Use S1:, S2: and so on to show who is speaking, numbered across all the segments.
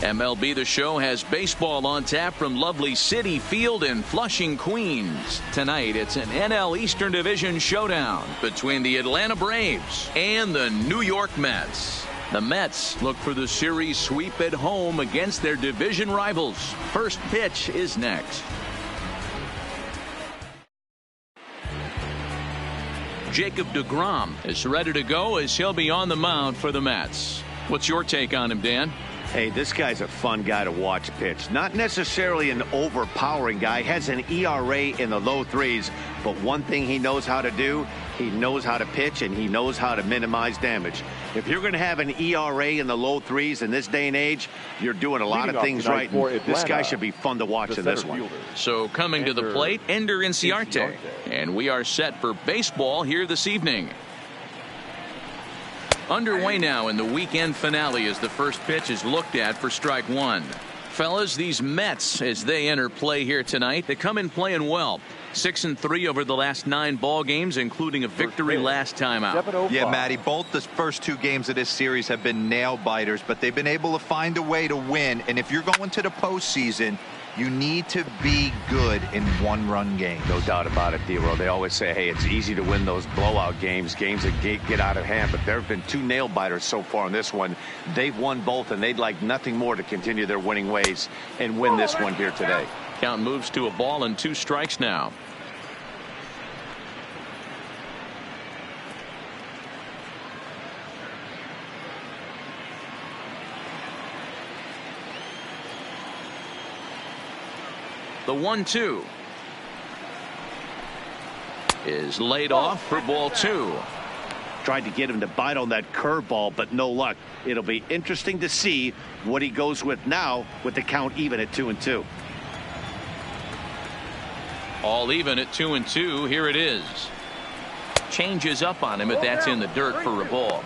S1: MLB The Show has baseball on tap from lovely Citi Field in Flushing, Queens. Tonight, it's an NL Eastern Division showdown between the Atlanta Braves and the New York Mets. The Mets look for the series sweep at home against their division rivals. First pitch is next. Jacob deGrom is ready to go as he'll be on the mound for the Mets. What's your take on him, Dan?
S2: Hey, this guy's a fun guy to watch pitch. Not necessarily an overpowering guy. Has an ERA in the low threes. But one thing he knows how to do, he knows how to pitch and he knows how to minimize damage. If you're going to have an ERA in the low threes in this day and age, you're doing a lot of things right. This guy should be fun to watch in this one.
S1: So coming to the plate, Ender Inciarte. And we are set for baseball here this evening. Underway now in the weekend finale as the first pitch is looked at for strike one. Fellas, these Mets, as they enter play here tonight, they come in playing well. 6-3 over the last 9 ball games, including a victory last time out.
S3: Yeah, Matty, both the first 2 games of this series have been nail biters, but they've been able to find a way to win. And if you're going to the postseason, you need to be good in one-run games.
S2: No doubt about it, D-Roll. They always say, hey, it's easy to win those blowout games that get out of hand. But there have been 2 nail-biters so far in this one. They've won both, and they'd like nothing more to continue their winning ways and win this one here today.
S1: Count moves to a ball and 2 strikes now. The 1-2 is laid off for ball 2.
S2: Tried to get him to bite on that curveball, but no luck. It'll be interesting to see what he goes with now with the count even at 2-2.
S1: All even at 2-2. Here it is. Changes up on him, but that's in the dirt for a ball.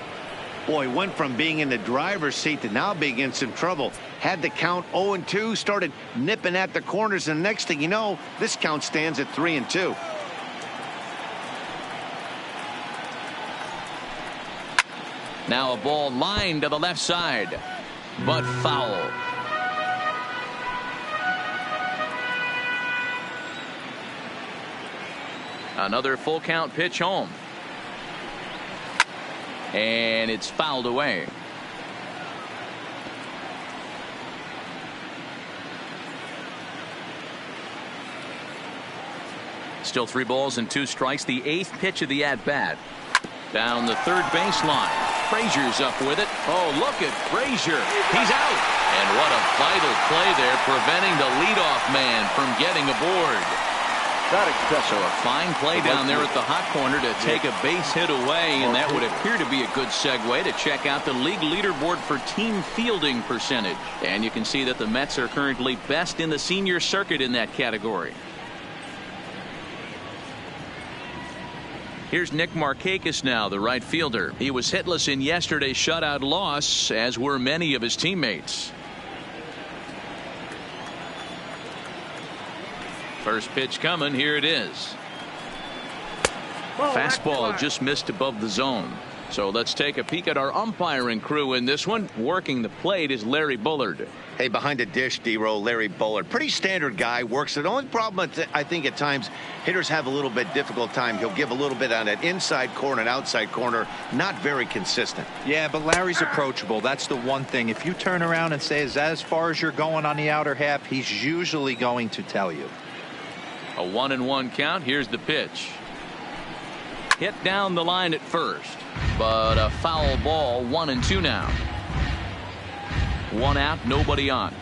S2: Boy, went from being in the driver's seat to now being in some trouble. Had the count 0-2, started nipping at the corners, and the next thing you know, this count stands at 3-2.
S1: Now a ball lined to the left side, but foul. Another full count pitch home. And it's fouled away. Still 3 balls and 2 strikes. The 8th pitch of the at-bat. Down the third baseline. Frazier's up with it. Oh, look at Frazier. He's out. And what a vital play there, preventing the leadoff man from getting aboard. So a fine play down there at the hot corner to take a base hit away, and that would appear to be a good segue to check out the league leaderboard for team fielding percentage. And you can see that the Mets are currently best in the senior circuit in that category. Here's Nick Markakis now, the right fielder. He was hitless in yesterday's shutout loss, as were many of his teammates. First pitch coming. Here it is. Fastball just missed above the zone. So let's take a peek at our umpiring crew in this one. Working the plate is Larry Bullard.
S2: Hey, behind the dish, D-Roll, Larry Bullard. Pretty standard guy. Works it. The only problem, I think, at times, hitters have a little bit difficult time. He'll give a little bit on that inside corner and outside corner. Not very consistent.
S3: Yeah, but Larry's approachable. That's the one thing. If you turn around and say, is that as far as you're going on the outer half, he's usually going to tell you.
S1: A 1-1 count. Here's the pitch. Hit down the line at first, but a foul ball. 1-2 now. 1 out, nobody on.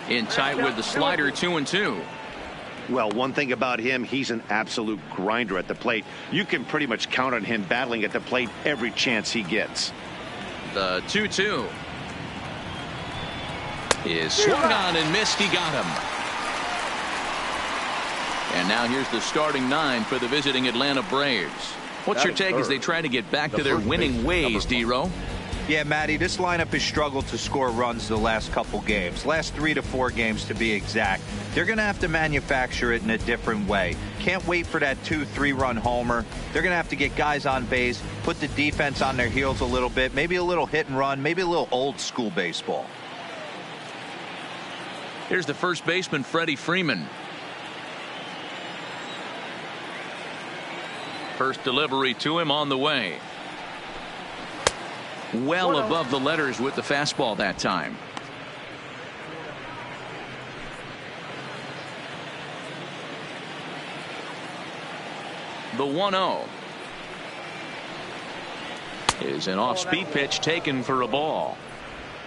S1: In tight with the slider. 2-2.
S2: Well, one thing about him, he's an absolute grinder at the plate. You can pretty much count on him battling at the plate every chance he gets.
S1: The 2-2 is swung on and missed. He got him. And now here's the starting 9 for the visiting Atlanta Braves. What's your take as they try to get back to their winning ways, D-Row?
S3: Yeah, Matty, this lineup has struggled to score runs the last couple games. Last 3 to 4 games to be exact. They're going to have to manufacture it in a different way. Can't wait for that 2-3 run homer. They're going to have to get guys on base, put the defense on their heels a little bit, maybe a little hit and run, maybe a little old school baseball.
S1: Here's the first baseman, Freddie Freeman. First delivery to him on the way. Well above the letters with the fastball that time. The 1-0 is an off-speed pitch taken for a ball.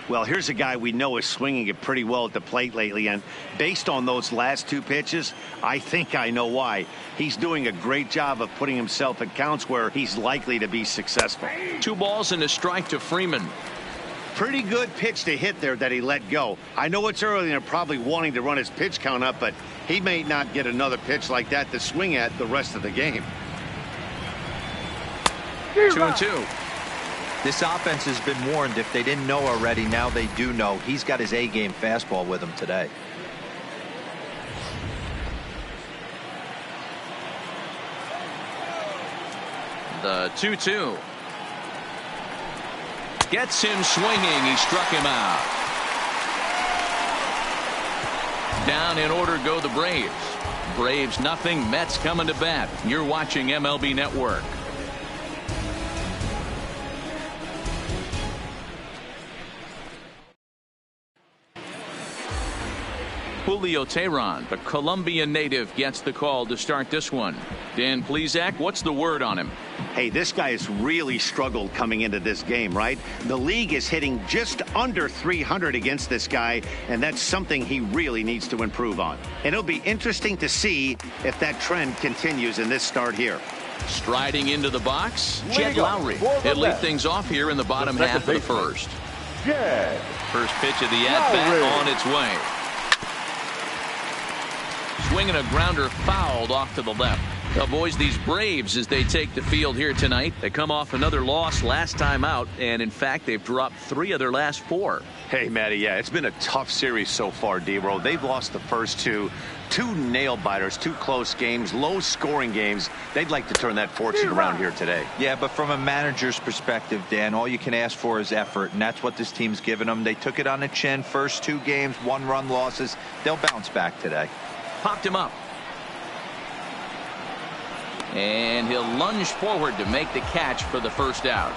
S2: Well, here's a guy we know is swinging it pretty well at the plate lately, and based on those last 2 pitches, I think I know why. He's doing a great job of putting himself in counts where he's likely to be successful.
S1: 2 balls and a strike to Freeman.
S2: Pretty good pitch to hit there that he let go. I know it's early and they're probably wanting to run his pitch count up, but he may not get another pitch like that to swing at the rest of the game.
S1: 2-2.
S3: This offense has been warned. If they didn't know already, now they do know. He's got his A-game fastball with him today.
S1: The 2-2. Gets him swinging. He struck him out. Down in order go the Braves. Braves nothing. Mets coming to bat. You're watching MLB Network. Julio Teheran, the Colombian native, gets the call to start this one. Dan Plesac, what's the word on him?
S2: Hey, this guy has really struggled coming into this game, right? The league is hitting just under 300 against this guy, and that's something he really needs to improve on. And it'll be interesting to see if that trend continues in this start here.
S1: Striding into the box, Jed Lowry. He'll lead things off here in the bottom half of the first. First pitch of the at-bat on its way. Swinging a grounder fouled off to the left. Well, boys, these Braves, as they take the field here tonight, they come off another loss last time out, and in fact, they've dropped 3 of their last 4.
S2: Hey, Matty, yeah, it's been a tough series so far, D-Row. They've lost the first 2 nail-biters, 2 close games, low-scoring games. They'd like to turn that fortune around here today.
S3: Yeah, but from a manager's perspective, Dan, all you can ask for is effort, and that's what this team's given them. They took it on the chin. First 2 games, 1-run losses. They'll bounce back today.
S1: Popped him up. And he'll lunge forward to make the catch for the first out.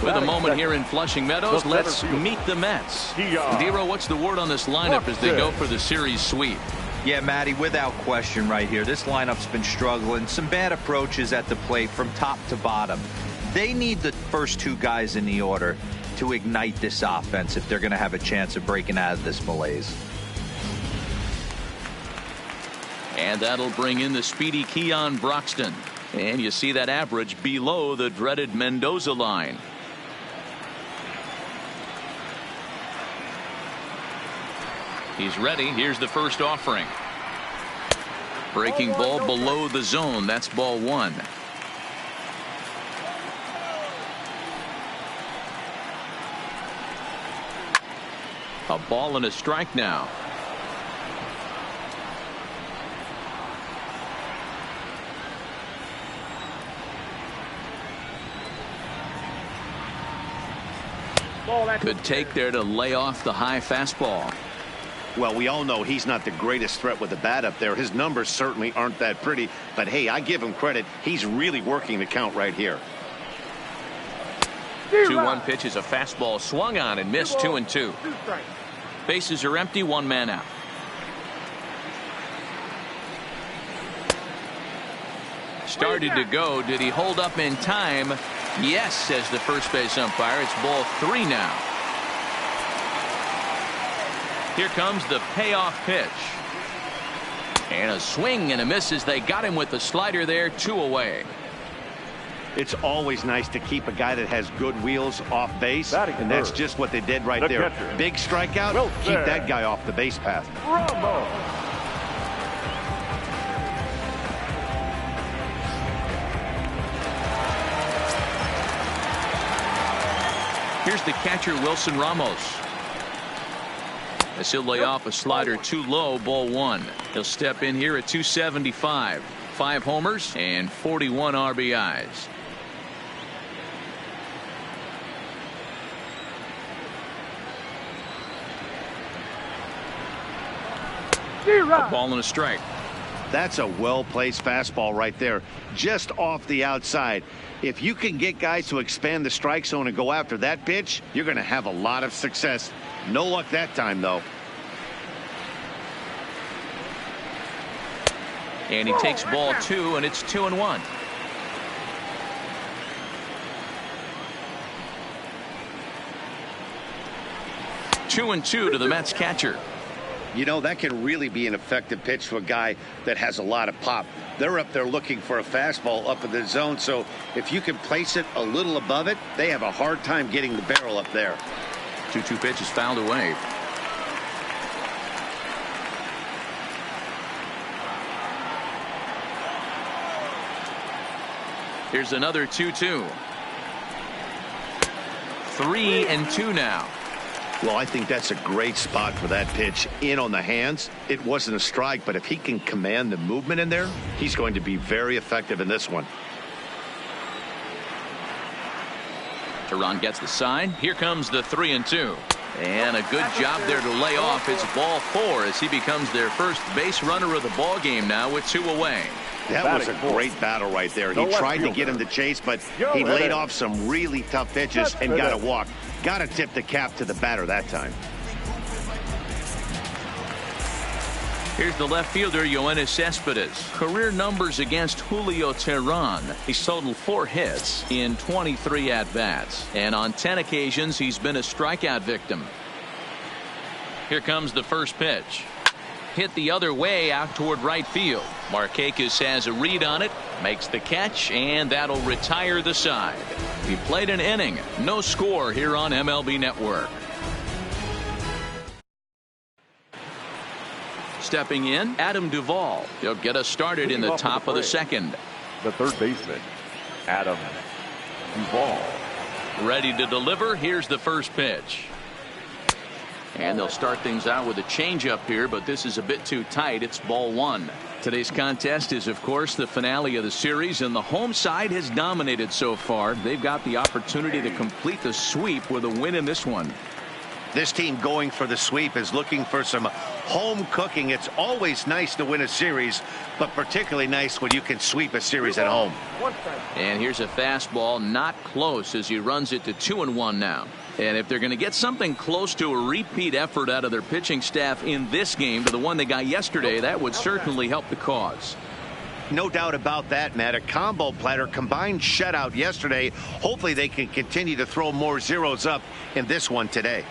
S1: With a moment here in Flushing Meadows, let's meet the Mets. D-Row, what's the word on this lineup as they go for the series sweep?
S3: Yeah, Matty, without question right here. This lineup's been struggling. Some bad approaches at the plate from top to bottom. They need the first 2 guys in the order to ignite this offense if they're going to have a chance of breaking out of this malaise.
S1: And that'll bring in the speedy Keon Broxton. And you see that average below the dreaded Mendoza line. He's ready. Here's the first offering. Breaking ball below the zone. That's ball 1. A ball and a strike now. Good take there to lay off the high fastball.
S2: Well, we all know he's not the greatest threat with the bat up there. His numbers certainly aren't that pretty, but hey, I give him credit. He's really working the count right here.
S1: 2-1 pitch is a fastball swung on and missed. 2-2. Bases are empty. 1 man out. Started to go. Did he hold up in time? Yes, says the first base umpire. It's ball 3 now. Here comes the payoff pitch. And a swing and a miss as they got him with the slider there. 2 away.
S2: It's always nice to keep a guy that has good wheels off base, and that's just what they did right there. Big strikeout, keep that guy off the base path.
S1: Here's the catcher, Wilson Ramos. As he'll lay off a slider too low, ball one. He'll step in here at 275. 5 homers and 41 RBIs. A ball and a strike.
S2: That's a well-placed fastball right there, just off the outside. If you can get guys to expand the strike zone and go after that pitch, you're going to have a lot of success. No luck that time, though.
S1: And he takes ball 2, and it's 2-1. Two and two to the Mets catcher.
S2: You know, that can really be an effective pitch to a guy that has a lot of pop. They're up there looking for a fastball up in the zone, so if you can place it a little above it, they have a hard time getting the barrel up there.
S1: 2-2 pitch is fouled away. Here's another 2-2. 3-2 now.
S2: Well, I think that's a great spot for that pitch. In on the hands. It wasn't a strike, but if he can command the movement in there, he's going to be very effective in this one.
S1: Teheran gets the sign. Here comes the 3-2. And a good job there to lay off. It's ball 4 as he becomes their first base runner of the ball game now with 2 away.
S2: That was a great battle right there. He tried to get him to chase, but he laid off some really tough pitches and got a walk. Got to tip the cap to the batter that time.
S1: Here's the left fielder, Yoenis Cespedes. Career numbers against Julio Teheran. He's totaled 4 hits in 23 at-bats. And on 10 occasions, he's been a strikeout victim. Here comes the first pitch. Hit the other way out toward right field. Markakis has a read on it, makes the catch, and that'll retire the side. He played an inning. No score here on MLB Network. Stepping in, Adam Duvall. He'll get us started in the top of the second.
S4: The third baseman, Adam Duvall.
S1: Ready to deliver. Here's the first pitch. And they'll start things out with a changeup here, but this is a bit too tight. It's ball 1. Today's contest is, of course, the finale of the series, and the home side has dominated so far. They've got the opportunity to complete the sweep with a win in this one.
S2: This team going for the sweep is looking for some home cooking. It's always nice to win a series, but particularly nice when you can sweep a series at home.
S1: And here's a fastball, not close, as he runs it to 2-1 now. And if they're going to get something close to a repeat effort out of their pitching staff in this game to the one they got yesterday, that would certainly help the cause.
S2: No doubt about that, Matt. A combo platter, combined shutout yesterday. Hopefully they can continue to throw more zeros up in this one today.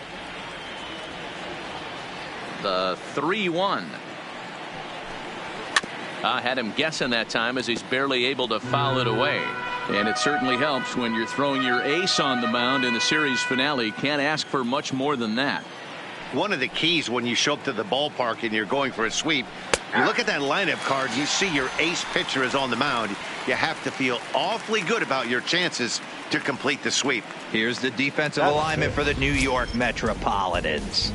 S1: The 3-1. I had him guessing that time as he's barely able to foul it away. And it certainly helps when you're throwing your ace on the mound in the series finale. Can't ask for much more than that.
S2: One of the keys when you show up to the ballpark and you're going for a sweep, you look at that lineup card, you see your ace pitcher is on the mound. You have to feel awfully good about your chances to complete the sweep.
S3: Here's the defensive alignment for the New York Metropolitans.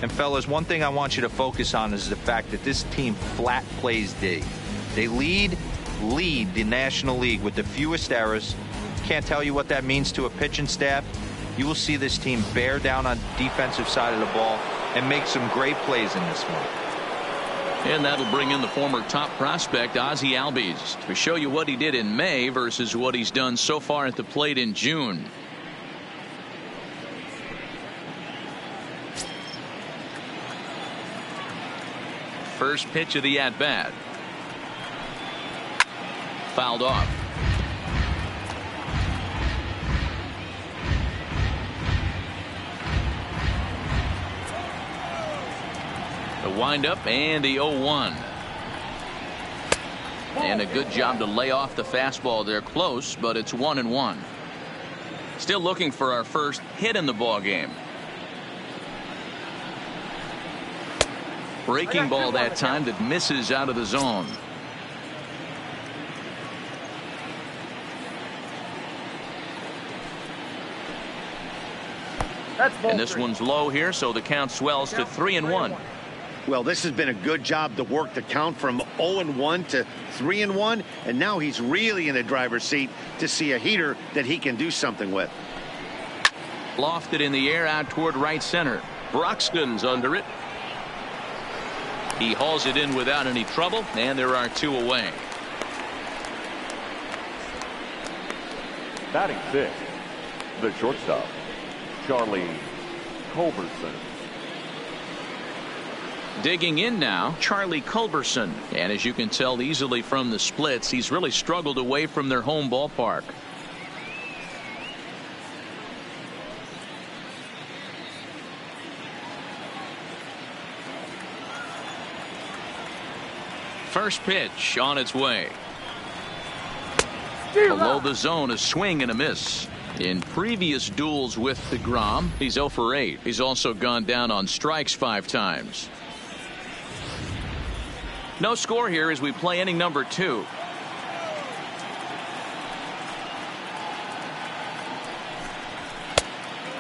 S3: And fellas, one thing I want you to focus on is the fact that this team flat plays D. They lead the National League with the fewest errors. Can't tell you what that means to a pitching staff. You will see this team bear down on the defensive side of the ball and make some great plays in this one.
S1: And that'll bring in the former top prospect Ozzie Albies to show you what he did in May versus what he's done so far at the plate in June. First pitch of the at-bat. Fouled off. The windup and the 0-1. And a good job to lay off the fastball there. Close, but it's 1-1. Still looking for our first hit in the ball game. Breaking ball that time that misses out of the zone. And this one's low here, so the count swells to 3-1.
S2: Well, this has been a good job to work the count from 0-1 to 3-1, and now he's really in the driver's seat to see a heater that he can do something with.
S1: Lofted in the air out toward right center. Broxton's under it. He hauls it in without any trouble, and there are 2 away.
S4: Batting 6, the shortstop, Charlie Culberson.
S1: Digging in now, Charlie Culberson. And as you can tell easily from the splits, he's really struggled away from their home ballpark. First pitch on its way. Below the zone, a swing and a miss. In previous duels with DeGrom, he's 0 for 8. He's also gone down on strikes 5 times. No score here as we play inning number 2.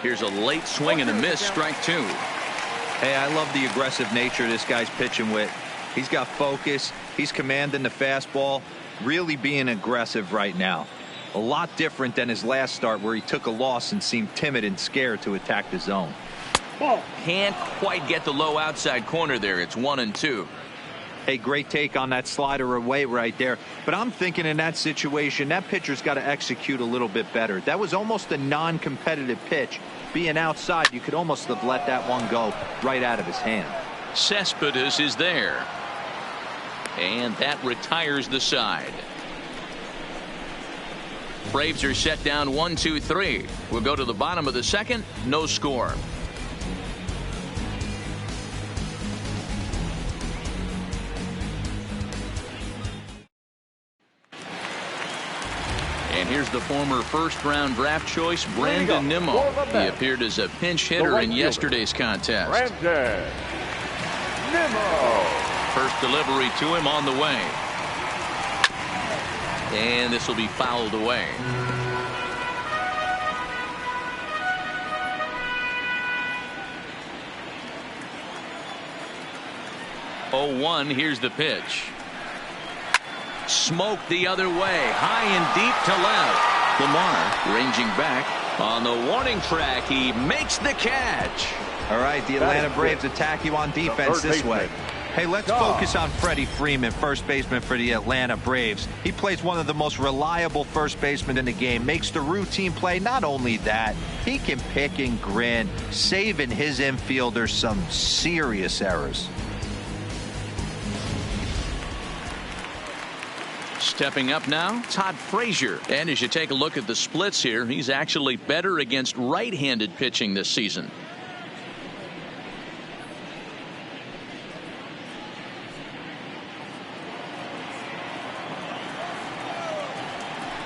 S1: Here's a late swing and a miss, strike 2.
S3: Hey, I love the aggressive nature this guy's pitching with. He's got focus. He's commanding the fastball. Really being aggressive right now. A lot different than his last start where he took a loss and seemed timid and scared to attack the zone.
S1: Can't quite get the low outside corner there. It's 1-2.
S3: Hey, great take on that slider away right there. But I'm thinking in that situation, that pitcher's got to execute a little bit better. That was almost a non-competitive pitch. Being outside, you could almost have let that one go right out of his hand.
S1: Cespedes is there. And that retires the side. Braves are set down 1-2-3. We'll go to the bottom of the second. No score. And here's the former first-round draft choice, Brandon Nimmo. He appeared as a pinch hitter in yesterday's contest.
S4: Brandon Nimmo.
S1: First delivery to him on the way. And this will be fouled away. Oh, 1. Here's the pitch. Smoked the other way, high and deep to left. Lamar ranging back on the warning track. He makes the catch.
S3: All right, the Atlanta Braves attack you on defense this way. Hey, let's focus on Freddie Freeman, first baseman for the Atlanta Braves. He plays one of the most reliable first basemen in the game, makes the routine play. Not only that, he can pick and grin, saving his infielders some serious errors.
S1: Stepping up now, Todd Frazier. And as you take a look at the splits here, he's actually better against right-handed pitching this season.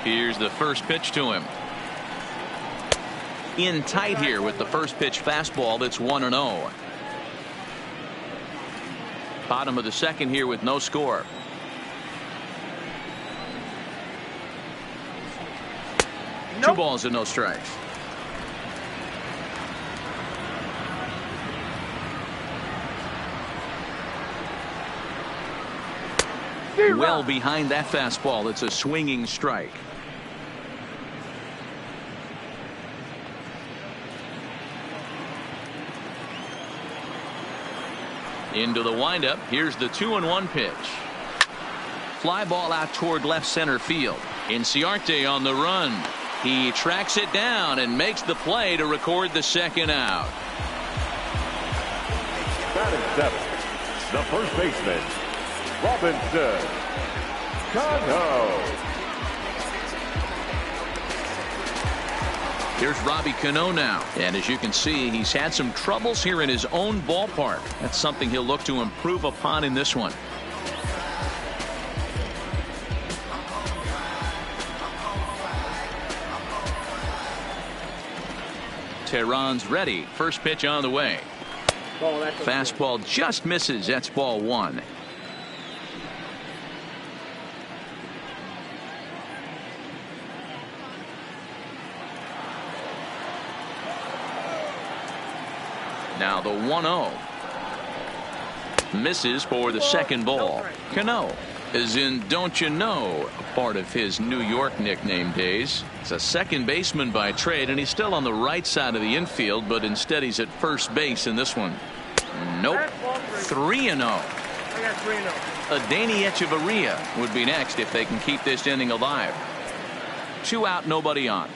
S1: Here's the first pitch to him. In tight here with the first pitch fastball. That's 1-0. Bottom of the second here with no score. Nope. 2 balls and no strikes. Well behind that fastball. It's a swinging strike. Into the windup. Here's the 2-1 pitch. Fly ball out toward left center field. Inciarte on the run. He tracks it down and makes the play to record the second out.
S4: Batting 7, the first baseman, Robinson Cano.
S1: Here's Robbie Cano now. And as you can see, he's had some troubles here in his own ballpark. That's something he'll look to improve upon in this one. Tehran's ready. First pitch on the way. Fastball just misses. That's ball 1. Now the 1-0. Misses for the second ball. Cano, as in don't you know, a part of his New York nickname days. He's a second baseman by trade, and he's still on the right side of the infield, but instead he's at first base in this one. Nope. 3-0. Adeiny Echeverria would be next if they can keep this inning alive. 2 out, nobody on.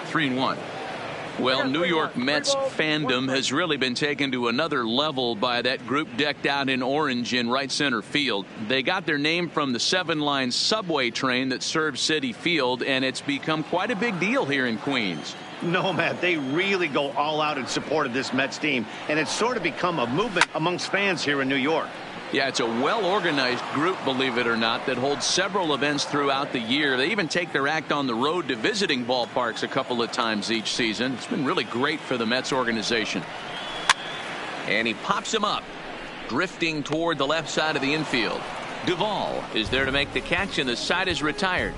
S1: Three and 1. Well, New York Mets fandom has really been taken to another level by that group decked out in orange in right center field. They got their name from the 7-line subway train that serves Citi Field, and it's become quite a big deal here in Queens.
S2: No, man, they really go all out in support of this Mets team, and it's sort of become a movement amongst fans here in New York.
S1: Yeah, it's a well-organized group, believe it or not, that holds several events throughout the year. They even take their act on the road to visiting ballparks a couple of times each season. It's been really great for the Mets organization. And he pops him up, drifting toward the left side of the infield. Duvall is there to make the catch, and the side is retired.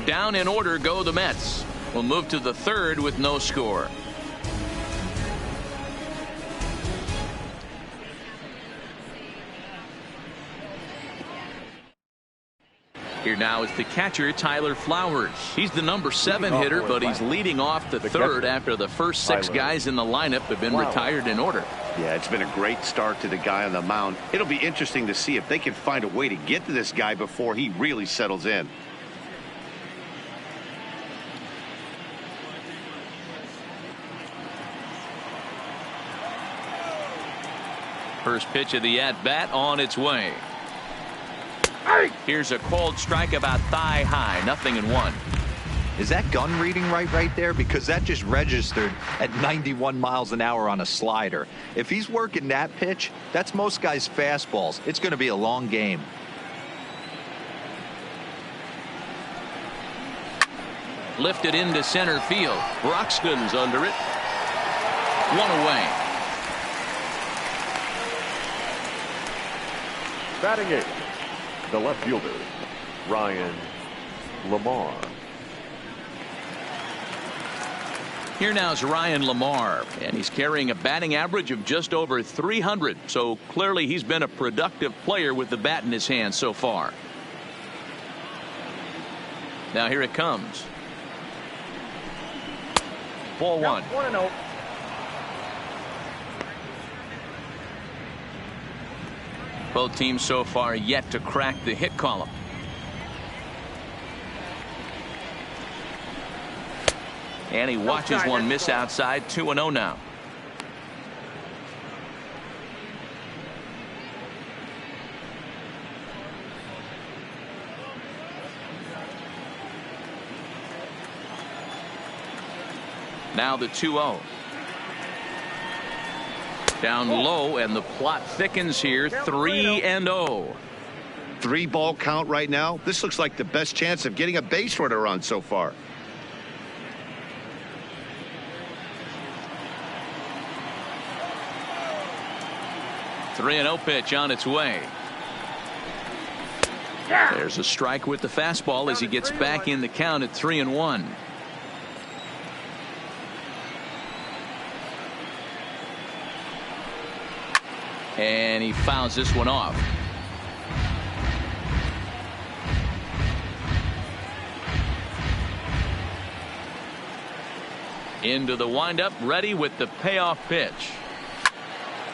S1: Down in order go the Mets. We'll move to the third with no score. Here now is the catcher, Tyler Flowers. He's the number 7 hitter, but he's leading off the third after the first 6 guys in the lineup have been retired in order.
S2: Yeah, it's been a great start to the guy on the mound. It'll be interesting to see if they can find a way to get to this guy before he really settles in.
S1: First pitch of the at-bat on its way. Here's a cold strike about thigh high, 0-1.
S3: Is that gun reading right there? Because that just registered at 91 miles an hour on a slider. If he's working that pitch, that's most guys' fastballs. It's going to be a long game.
S1: Lifted into center field. Broxton's under it. 1 away.
S4: Batting 8th, the left fielder, Ryan Lamar.
S1: Here now is Ryan Lamar, and he's carrying a batting average of just over 300. So clearly he's been a productive player with the bat in his hand so far. Now here it comes. Ball 1.
S5: 1-0.
S1: Both teams so far yet to crack the hit column. And he watches one miss outside. 2-0 now. Now the 2-0. Down low, and the plot thickens here. 3-0.
S2: 3-ball count right now. This looks like the best chance of getting a base runner on so far.
S1: The 3-0 pitch on its way. There's a strike with the fastball as he gets back in the count at 3-1. And he fouls this one off. Into the windup, ready with the payoff pitch.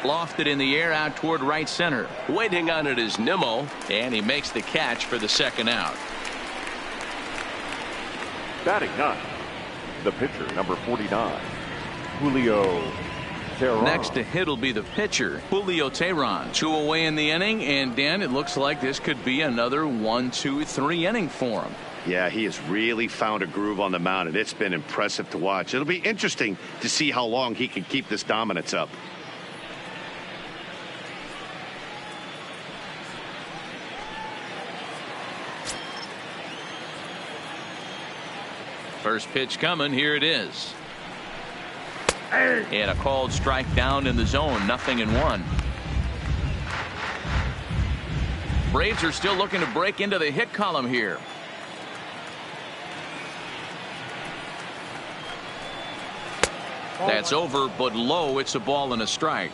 S1: Lofted in the air out toward right center. Waiting on it is Nimmo, and he makes the catch for the second out.
S4: Batting 9th, the pitcher, number 49, Julio Teheran.
S1: Next to hit will be the pitcher, Julio Teheran. 2 away in the inning, and Dan, it looks like this could be another 1-2-3 inning for him.
S2: Yeah, he has really found a groove on the mound, and it's been impressive to watch. It'll be interesting to see how long he can keep this dominance up.
S1: First pitch coming. Here it is. And a called strike down in the zone. 0-1. Braves are still looking to break into the hit column here. That's over, but low. It's a ball and a strike.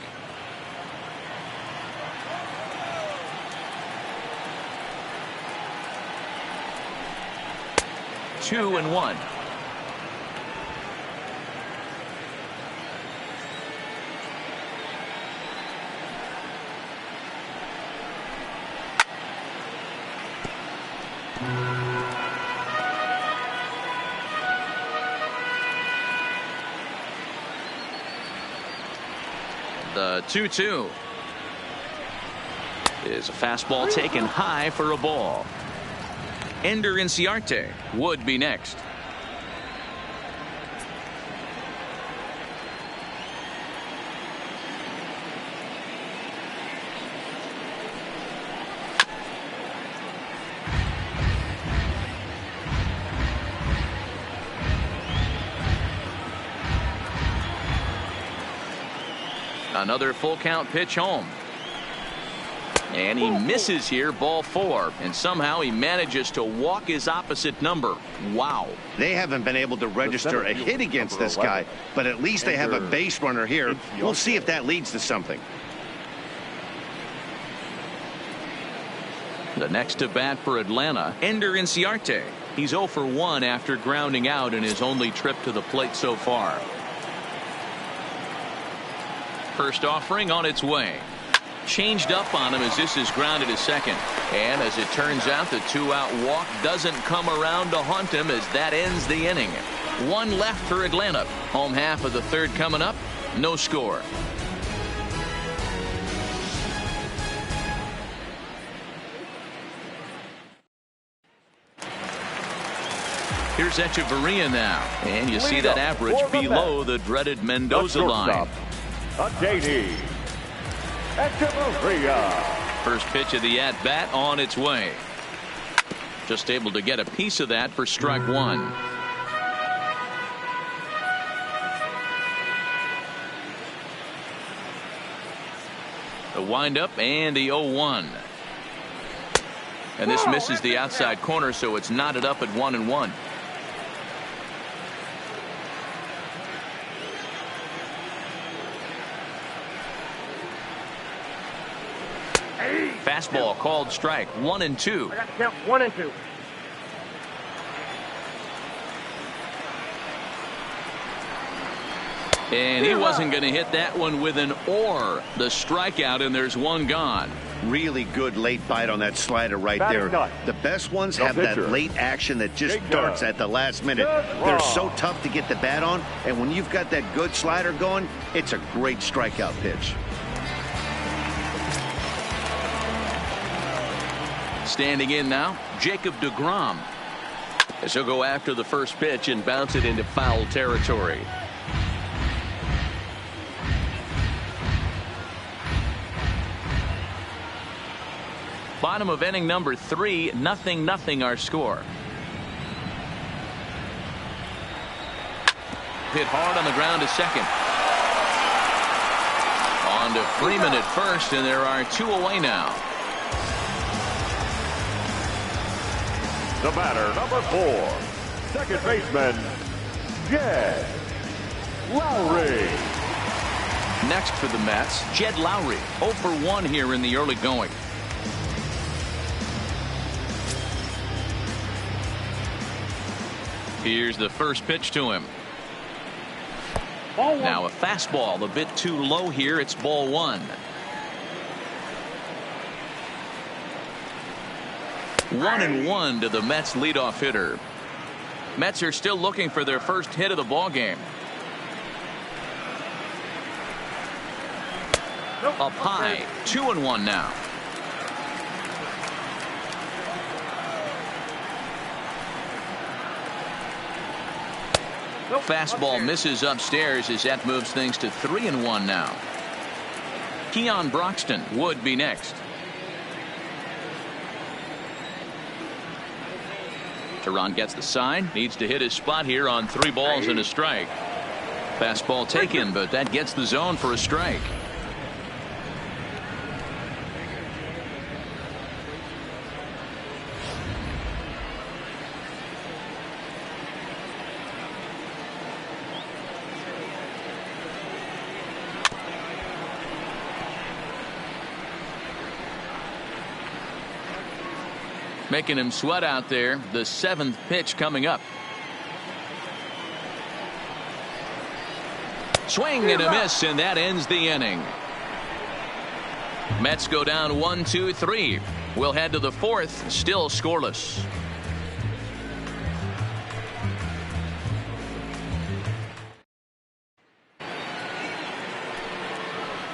S1: Two and one. The 2-2 is a fastball taken high for a ball. Ender Inciarte would be next. Another full count pitch home. And he misses here, ball 4. And somehow he manages to walk his opposite number. Wow.
S2: They haven't been able to register a hit against this guy, but at least they have a base runner here. We'll see if that leads to something.
S1: The next to bat for Atlanta, Ender Inciarte. He's 0 for 1 after grounding out in his only trip to the plate so far. First offering on its way. Changed up on him as this is grounded to second. And as it turns out, the 2-out walk doesn't come around to haunt him as that ends the inning. 1 left for Atlanta. Home half of the 3rd coming up. No score. Here's Echeverria now. And you see that average below the dreaded Mendoza line.
S4: J.D. Echeverria.
S1: First pitch of the at-bat on its way. Just able to get a piece of that for strike 1. The windup and the 0-1. And this misses the outside corner, so it's knotted up at 1-1. Fastball called strike. 1-2.
S5: I got to count 1 and 2.
S1: And he wasn't going to hit that one with an or. The strikeout, and there's 1 gone.
S2: Really good late bite on that slider right there. The best ones have that late action that just darts at the last minute. They're so tough to get the bat on, and when you've got that good slider going, it's a great strikeout pitch.
S1: Standing in now, Jacob deGrom. As he'll go after the first pitch and bounce it into foul territory. Bottom of inning number 3, 0-0 our score. Hit hard on the ground to second. On to Freeman at first, and there are 2 away now.
S4: The batter, number 4, second baseman, Jed Lowry.
S1: Next for the Mets, Jed Lowry, 0 for 1 here in the early going. Here's the first pitch to him. Now a fastball a bit too low here. It's ball 1. 1-1 to the Mets leadoff hitter. Mets are still looking for their first hit of the ball game. Up high, 2-1 now. Fastball misses upstairs as that moves things to 3-1 now. Keon Broxton would be next. Teheran gets the sign, needs to hit his spot here on 3 balls and a strike. Fastball taken, but that gets the zone for a strike. Making him sweat out there. The 7th pitch coming up. Swing and a miss, and that ends the inning. Mets go down 1-2-3. We'll head to the 4th, still scoreless.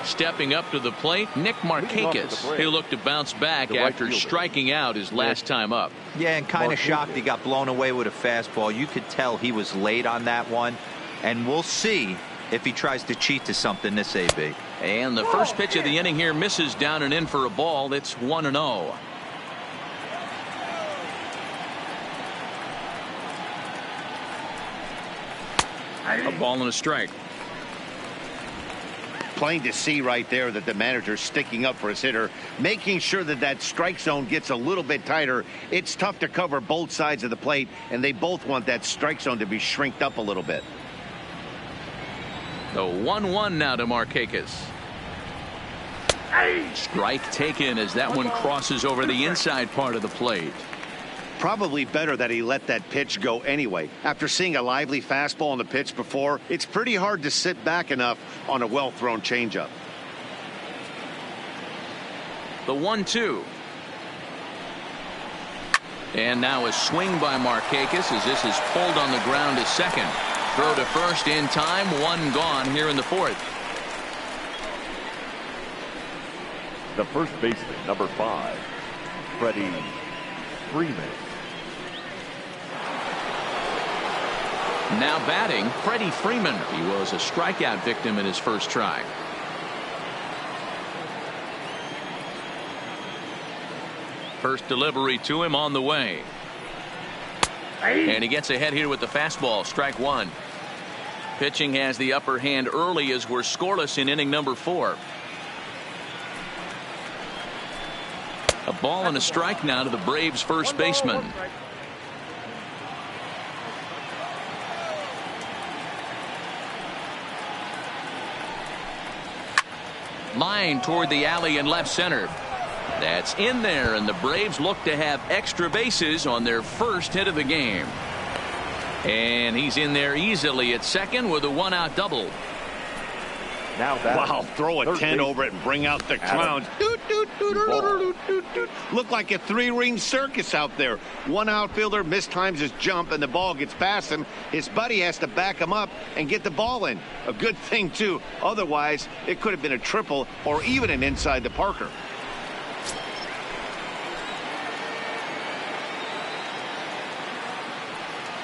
S1: Stepping up to the plate, Nick Markakis. He'll look to bounce back after striking out his last time up.
S3: Yeah, and kind of shocked he got blown away with a fastball. You could tell he was late on that one. And we'll see if he tries to cheat to something this AB.
S1: And the first pitch of the inning here misses down and in for a ball. It's 1-0. A ball and a strike.
S2: Plain to see right there that the manager's sticking up for his hitter, making sure that that strike zone gets a little bit tighter. It's tough to cover both sides of the plate, and they both want that strike zone to be shrinked up a little bit.
S1: The 1-1 now to Markakis. Strike taken as that one crosses over the inside part of the plate.
S2: Probably better that he let that pitch go anyway. After seeing a lively fastball on the pitch before, it's pretty hard to sit back enough on a well-thrown changeup.
S1: The 1-2. And now a swing by Markakis as this is pulled on the ground to second. Throw to first in time. One gone here in the 4th.
S4: The first baseman, number 5, Freddie Freeman.
S1: Now batting, Freddie Freeman. He was a strikeout victim in his first try. First delivery to him on the way. And he gets ahead here with the fastball. Strike one. Pitching has the upper hand early as we're scoreless in inning number 4. A ball and a strike now to the Braves first baseman. Line toward the alley in left center. That's in there, and the Braves look to have extra bases on their first hit of the game. And he's in there easily at second with a 1-out double.
S4: Now
S2: wow, throw a 10 over it and bring out the clowns. Look like a 3-ring circus out there. One outfielder mistimes his jump and the ball gets past him. His buddy has to back him up and get the ball in. A good thing too. Otherwise it could have been a triple or even an inside the Parker.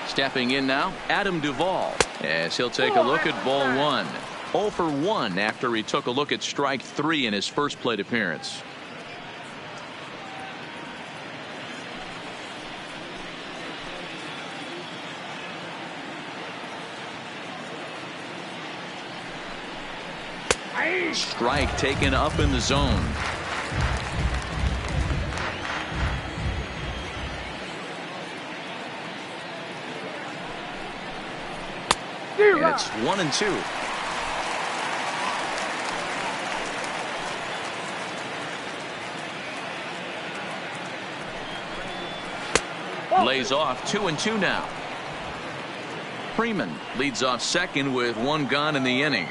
S1: Stepping in now, Adam Duvall, as he'll take a look at ball 1. 0 for 1 after he took a look at strike 3 in his first plate appearance. Strike taken up in the zone. And it's 1-2. Lays off 2-2 now. Freeman leads off second with 1 gone in the inning.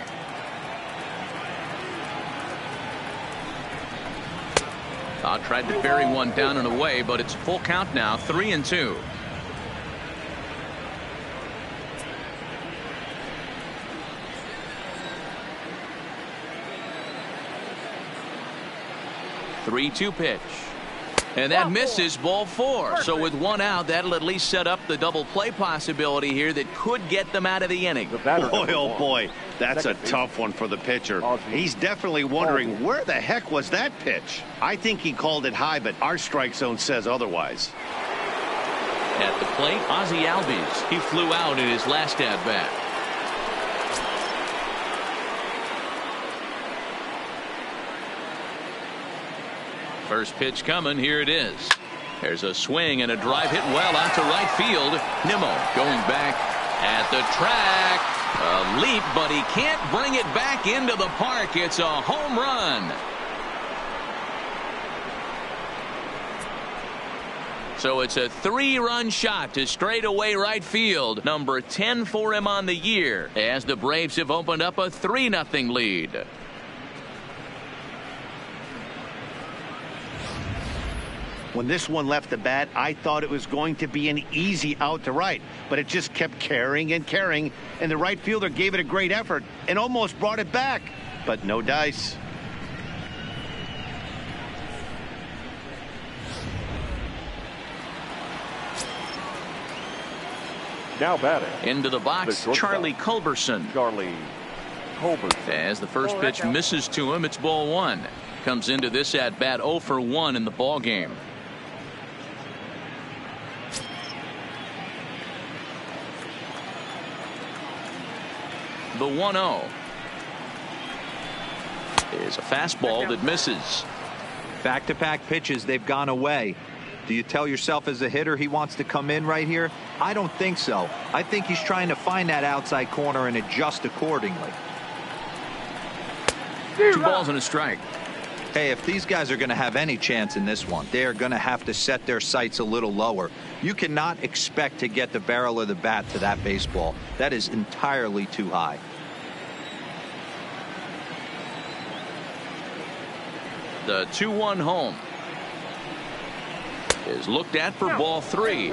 S1: Tried to bury one down and away, but it's full count now, 3-2. Three-two pitch. And that misses, ball 4. So with 1 out, that'll at least set up the double play possibility here that could get them out of the inning.
S2: Boy, oh boy, that's a tough one for the pitcher. He's definitely wondering where the heck was that pitch. I think he called it high, but our strike zone says otherwise.
S1: At the plate, Ozzie Albies. He flew out in his last at bat. First pitch coming. Here it is. There's a swing and a drive hit well out to right field. Nimmo going back at the track. A leap, but he can't bring it back into the park. It's a home run. So it's a 3-run shot to straightaway right field. Number 10 for him on the year, as the Braves have opened up a 3-0 lead.
S2: When this one left the bat, I thought it was going to be an easy out to right, but it just kept carrying and carrying, and the right fielder gave it a great effort and almost brought it back, but no dice.
S4: Now batting.
S1: Into the box, Charlie Culberson. As the first pitch misses to him, it's ball 1. Comes into this at bat 0 for 1 in the ball game. The 1-0 is a fastball that misses.
S3: Back-to-back pitches, they've gone away. Do you tell yourself as a hitter he wants to come in right here? I don't think so. I think he's trying to find that outside corner and adjust accordingly.
S1: 2 balls and a strike.
S3: Hey, if these guys are going to have any chance in this one, they are going to have to set their sights a little lower. You cannot expect to get the barrel of the bat to that baseball. That is entirely too high.
S1: The 2-1 home is looked at for ball 3.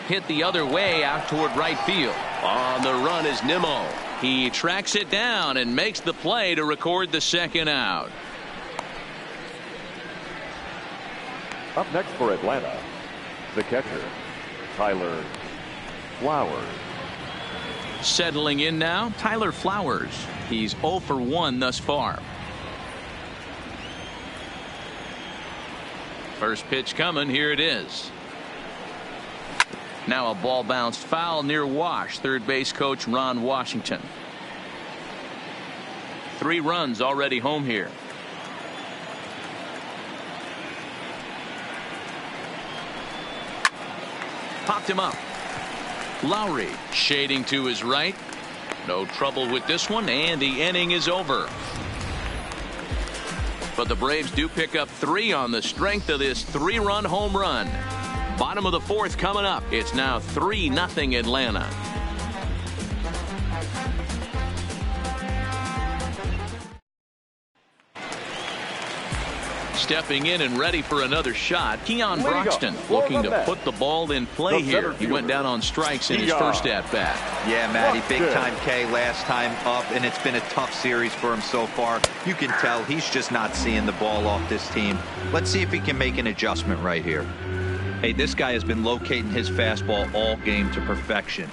S1: Hit the other way out toward right field. On the run is Nimmo. He tracks it down and makes the play to record the second out.
S4: Up next for Atlanta, the catcher, Tyler Flowers.
S1: Settling in now, Tyler Flowers. He's 0 for 1 thus far. First pitch coming. Here it is. Now a ball bounced foul near Wash. Third base coach Ron Washington. 3 runs already home here. Popped him up. Lowry shading to his right. No trouble with this one, and the inning is over. But the Braves do pick up 3 on the strength of this 3-run home run. Bottom of the 4th coming up. It's now 3-0 Atlanta. Stepping in and ready for another shot, Keon Broxton looking to put the ball in play here. He went down on strikes in his first at bat.
S3: Yeah, Matty, big time K last time up, and it's been a tough series for him so far. You can tell he's just not seeing the ball off this team. Let's see if he can make an adjustment right here. Hey, this guy has been locating his fastball all game to perfection.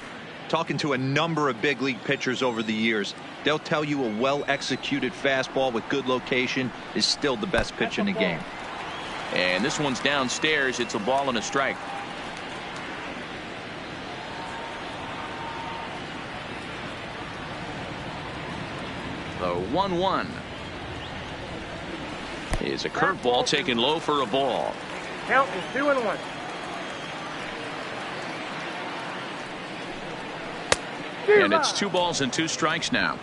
S3: Talking to a number of big league pitchers over the years, they'll tell you a well-executed fastball with good location is still the best pitch in the game.
S1: And this one's downstairs. It's a ball and a strike. The 1-1 is a curveball taken low for a ball.
S5: Count is 2-1.
S1: And it's 2 balls and 2 strikes now.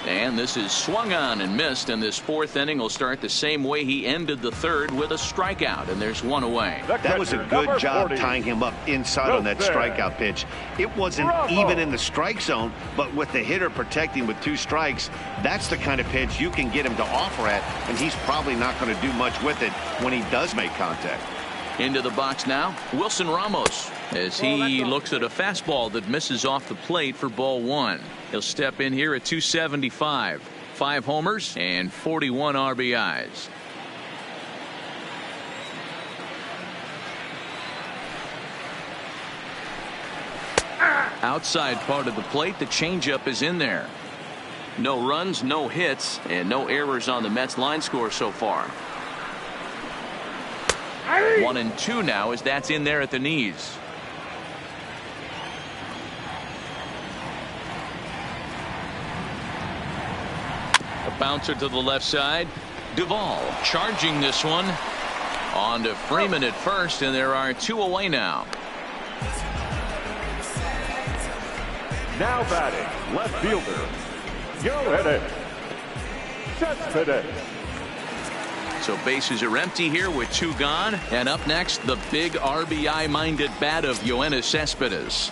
S1: And this is swung on and missed, and this 4th inning will start the same way he ended the 3rd, with a strikeout, and there's 1 away.
S2: That was a good job tying him up inside on that strikeout pitch. It wasn't even in the strike zone, but with the hitter protecting with 2 strikes, that's the kind of pitch you can get him to offer at, and he's probably not going to do much with it when he does make contact.
S1: Into the box now, Wilson Ramos, as he looks at a fastball that misses off the plate for ball 1. He'll step in here at 275. 5 homers and 41 RBIs. Outside part of the plate, the changeup is in there. No runs, no hits, and no errors on the Mets line score so far. 1-2 now, as that's in there at the knees. bouncer to the left side. Duvall charging this one. On to Freeman at first, and there are 2 away now.
S4: Now batting, left fielder, Yoenis Cespedes.
S1: So bases are empty here with 2 gone. And up next, the big RBI-minded bat of Yoenis Cespedes.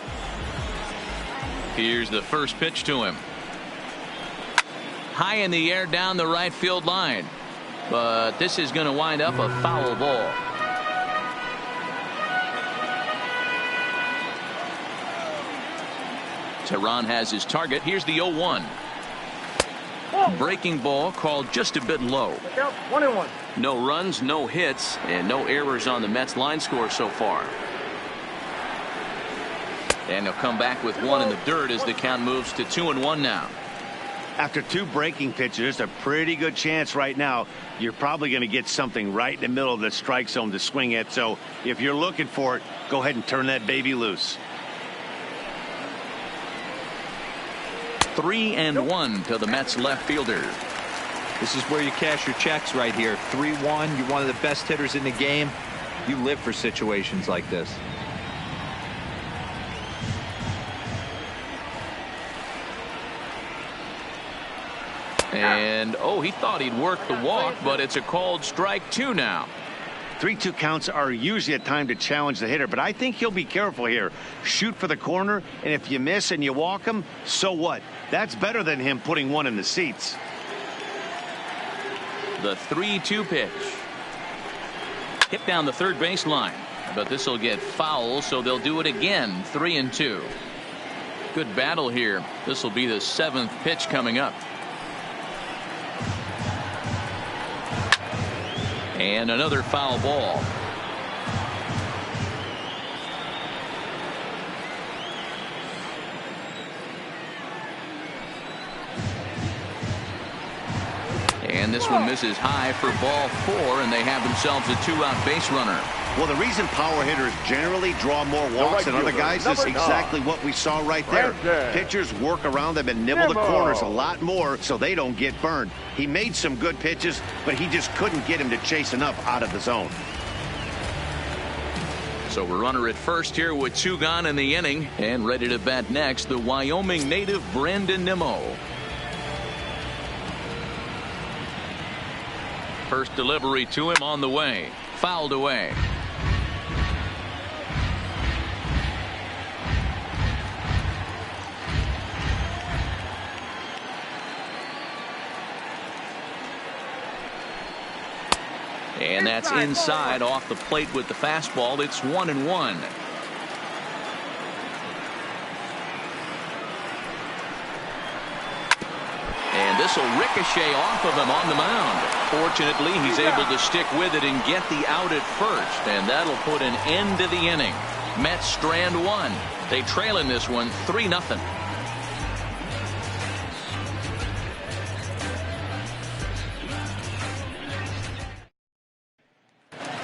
S1: Here's the first pitch to him. High in the air down the right field line. But this is going to wind up a foul ball. Tehran has his target. Here's the 0-1. Breaking ball called just a bit low.
S5: 1-1.
S1: No runs, no hits, and no errors on the Mets line score so far. And he'll come back with 1 in the dirt as the count moves to 2-1 now.
S2: After 2 breaking pitches, there's a pretty good chance right now you're probably going to get something right in the middle of the strike zone to swing at. So if you're looking for it, go ahead and turn that baby loose.
S1: 3-1 to the Mets left fielder.
S3: This is where you cash your checks right here. 3-1. You're one of the best hitters in the game. You live for situations like this.
S1: And he thought he'd work the walk, but it's a called strike 2 now.
S2: 3-2 counts are usually a time to challenge the hitter, but I think he'll be careful here. Shoot for the corner, and if you miss and you walk him, so what? That's better than him putting 1 in the seats.
S1: The 3-2 pitch. Hit down the third baseline, but this will get foul, so they'll do it again. 3-2. Good battle here. This will be the 7th pitch coming up. And another foul ball. And this one misses high for ball 4, and they have themselves a 2-out base runner.
S2: Well, the reason power hitters generally draw more walks than other guys is exactly what we saw right there. Pitchers work around them and nibble the corners a lot more so they don't get burned. He made some good pitches, but he just couldn't get him to chase enough out of the zone.
S1: So we're runner at first here with 2 gone in the inning, and ready to bat next, the Wyoming native Brandon Nimmo. First delivery to him on the way. Fouled away. And that's inside off the plate with the fastball. It's 1-1. And this will ricochet off of him on the mound. Fortunately, he's able to stick with it and get the out at first, and that'll put an end to the inning. Mets strand 1. They trail in this one 3-0.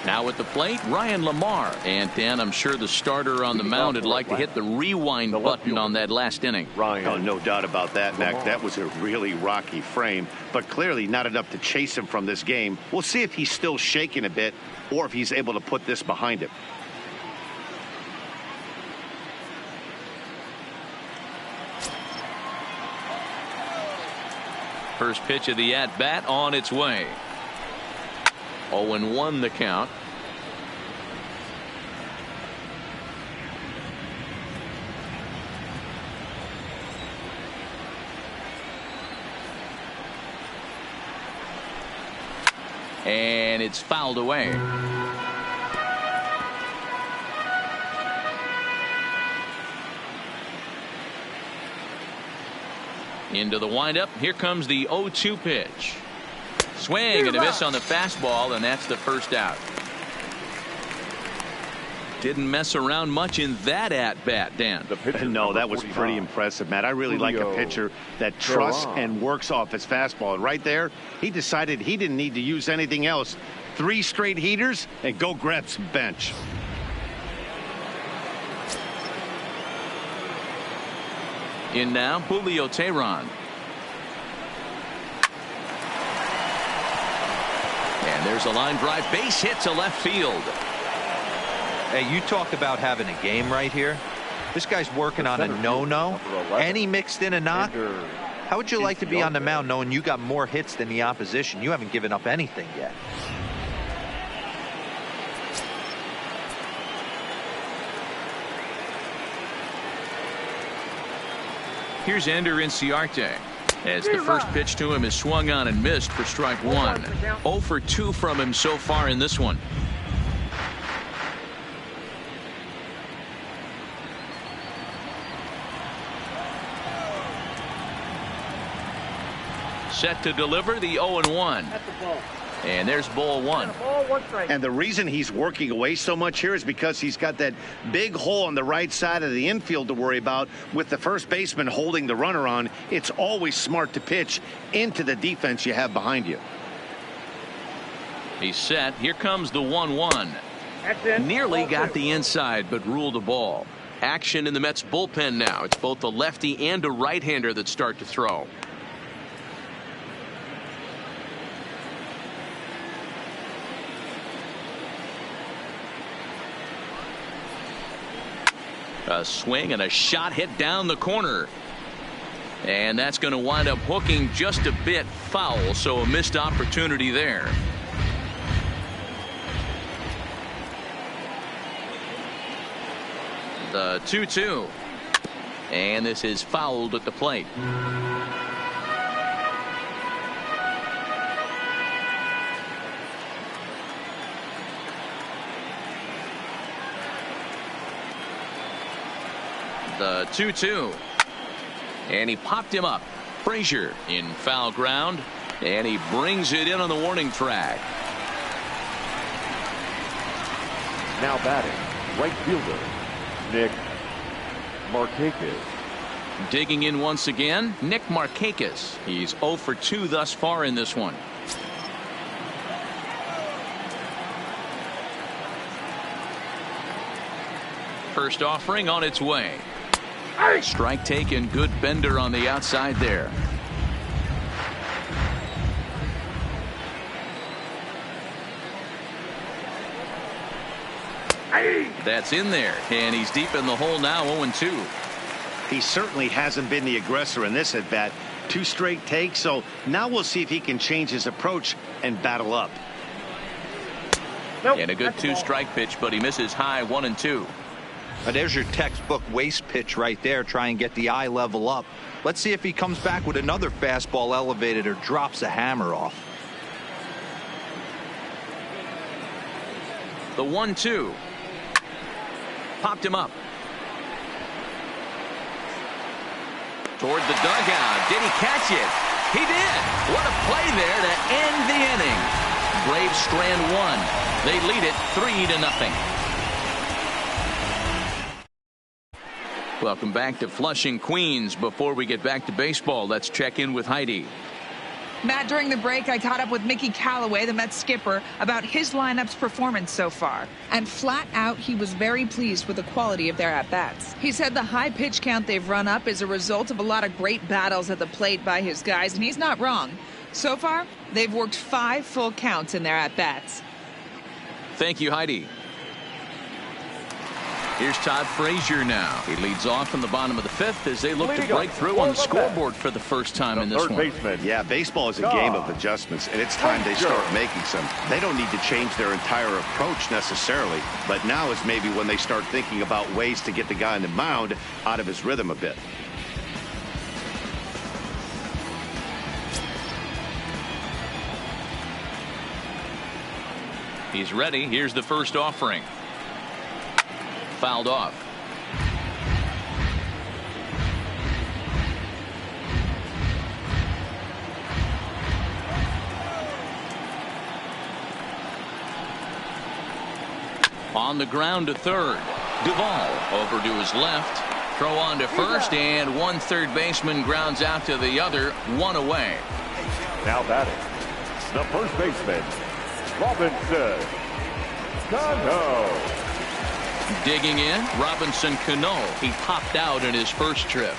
S1: Now at the plate, Ryan Lamar. And Dan, I'm sure the starter on the mound would like to hit the rewind button on that last inning.
S2: Oh, no doubt about that, Mac. That was a really rocky frame, but clearly not enough to chase him from this game. We'll see if he's still shaking a bit or if he's able to put this behind him.
S1: First pitch of the at-bat on its way. 0-1 the count. And it's fouled away. Into the windup. Here comes the 0-2 pitch. Swing and a miss on the fastball, and that's the first out. Didn't mess around much in that at-bat, Dan.
S2: No, that was pretty impressive, Matt. I really like a pitcher that trusts and works off his fastball. And right there, he decided he didn't need to use anything else. 3 straight heaters and go grab some bench. In
S1: now, Julio Tehran. there's a line drive base hit to left field.
S3: Hey, you talk about having a game right here. This guy's working on a no-no, and he mixed in a knock. How would you like to be on the mound knowing you got more hits than the opposition? You haven't given up anything yet.
S1: Here's Ender Inciarte, as the first pitch to him is swung on and missed for strike one. 0 for 2 from him so far in this one. Set to deliver the 0-1. And there's ball one.
S2: And the reason he's working away so much here is because he's got that big hole on the right side of the infield to worry about. With the first baseman holding the runner on, it's always smart to pitch into the defense you have behind you.
S1: He's set. Here comes the 1-1. Nearly got the inside, but ruled a ball. Action in the Mets bullpen now. It's both a lefty and a right-hander that start to throw. A swing and a shot hit down the corner. And that's going to wind up hooking just a bit foul, so a missed opportunity there. The 2-2. And this is fouled at the plate. The 2-2. And he popped him up. Frazier in foul ground. And he brings it in on the warning track.
S4: Now batting, right fielder, Nick Markakis.
S1: Digging in once again, Nick Markakis. He's 0 for 2 thus far in this one. First offering on its way. Strike taken. Good bender on the outside there. That's in there, and he's deep in the hole now. 0-2.
S2: He certainly hasn't been the aggressor in this at bat. 2 straight takes, so now we'll see if he can change his approach and battle up.
S1: And a good 2-strike pitch, but he misses high. 1-2.
S3: There's your textbook waste pitch right there. Try and get the eye level up. Let's see if he comes back with another fastball elevated or drops a hammer off.
S1: The 1-2. Popped him up. Toward the dugout. Did he catch it? He did. What a play there to end the inning. Braves strand 1. They lead it 3-0. Welcome back to Flushing, Queens. Before we get back to baseball, let's check in with Heidi.
S5: Matt, during the break, I caught up with Mickey Callaway, the Mets skipper, about his lineup's performance so far. And flat out, he was very pleased with the quality of their at-bats. He said the high pitch count they've run up is a result of a lot of great battles at the plate by his guys, and he's not wrong. So far, they've worked 5 full counts in their at-bats.
S1: Thank you, Heidi. Here's Todd Frazier now. He leads off in the bottom of the 5th as they look to break through on the scoreboard for the first time in this one.
S2: Yeah, baseball is a game of adjustments, and it's time they start making some. They don't need to change their entire approach necessarily, but now is maybe when they start thinking about ways to get the guy on the mound out of his rhythm a bit.
S1: He's ready. Here's the first offering. Fouled off. On the ground to third. Duvall over to his left. Throw on to first, and one third baseman grounds out to the other. 1 away.
S4: Now batting, the first baseman, Robinson Cano.
S1: Digging in, Robinson Cano. He popped out in his first trip.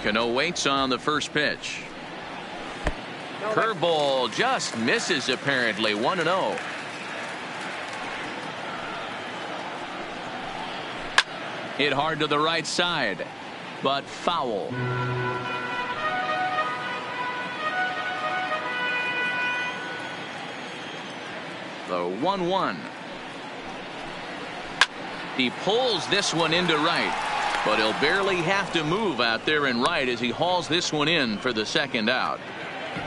S1: Cano waits on the first pitch. Curveball just misses apparently. 1-0. Hit hard to the right side, but foul. The 1-1. He pulls this one into right, but he'll barely have to move out there in right as he hauls this one in for the second out.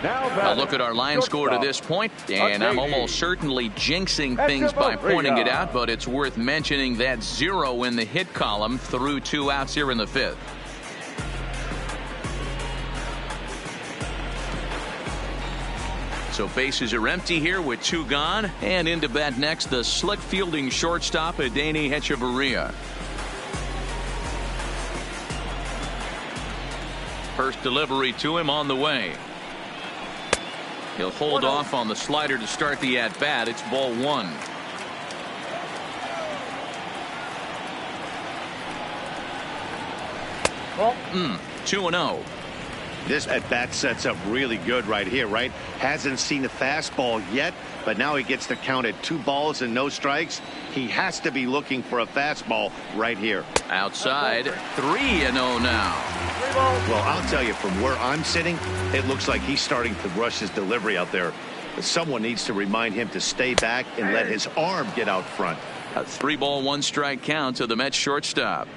S1: Now look at our line score to this point, and I'm almost certainly jinxing things by pointing it out, but it's worth mentioning that 0 in the hit column through 2 outs here in the 5th. So bases are empty here with 2 gone, and into bat next the slick fielding shortstop Adeiny Hechavarria. First delivery to him on the way. He'll hold off on the slider to start the at-bat. It's ball 1.
S4: Well,
S1: 2-0.
S2: This at-bat sets up really good right here, right? Hasn't seen a fastball yet, but now he gets to count at 2 balls and no strikes. He has to be looking for a fastball right here.
S1: Outside, 3-0 now.
S2: Well, I'll tell you, from where I'm sitting, it looks like he's starting to rush his delivery out there. But someone needs to remind him to stay back and let his arm get out front.
S1: A 3-ball 1-strike count to the Mets shortstop.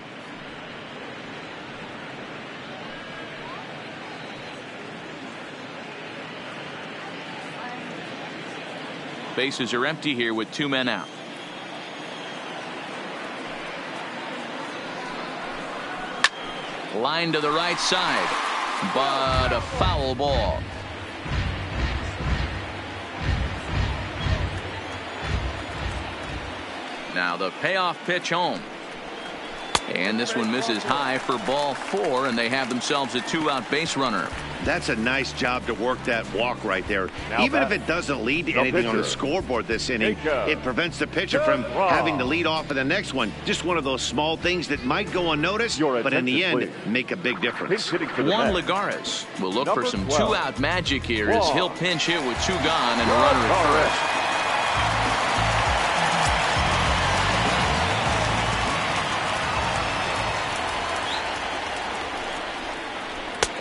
S1: Bases are empty here with 2 men out. Line to the right side, but a foul ball. Now the payoff pitch home. And this one misses high for ball 4, and they have themselves a 2-out base runner.
S2: That's a nice job to work that walk right there. Even if it doesn't lead to anything on the scoreboard this inning, it prevents the pitcher from having to lead off in the next one. Just one of those small things that might go unnoticed, but in the end, make a big difference.
S1: Juan Lagares will look for some 2-out magic here as he'll pinch hit with 2 gone and a runner at first.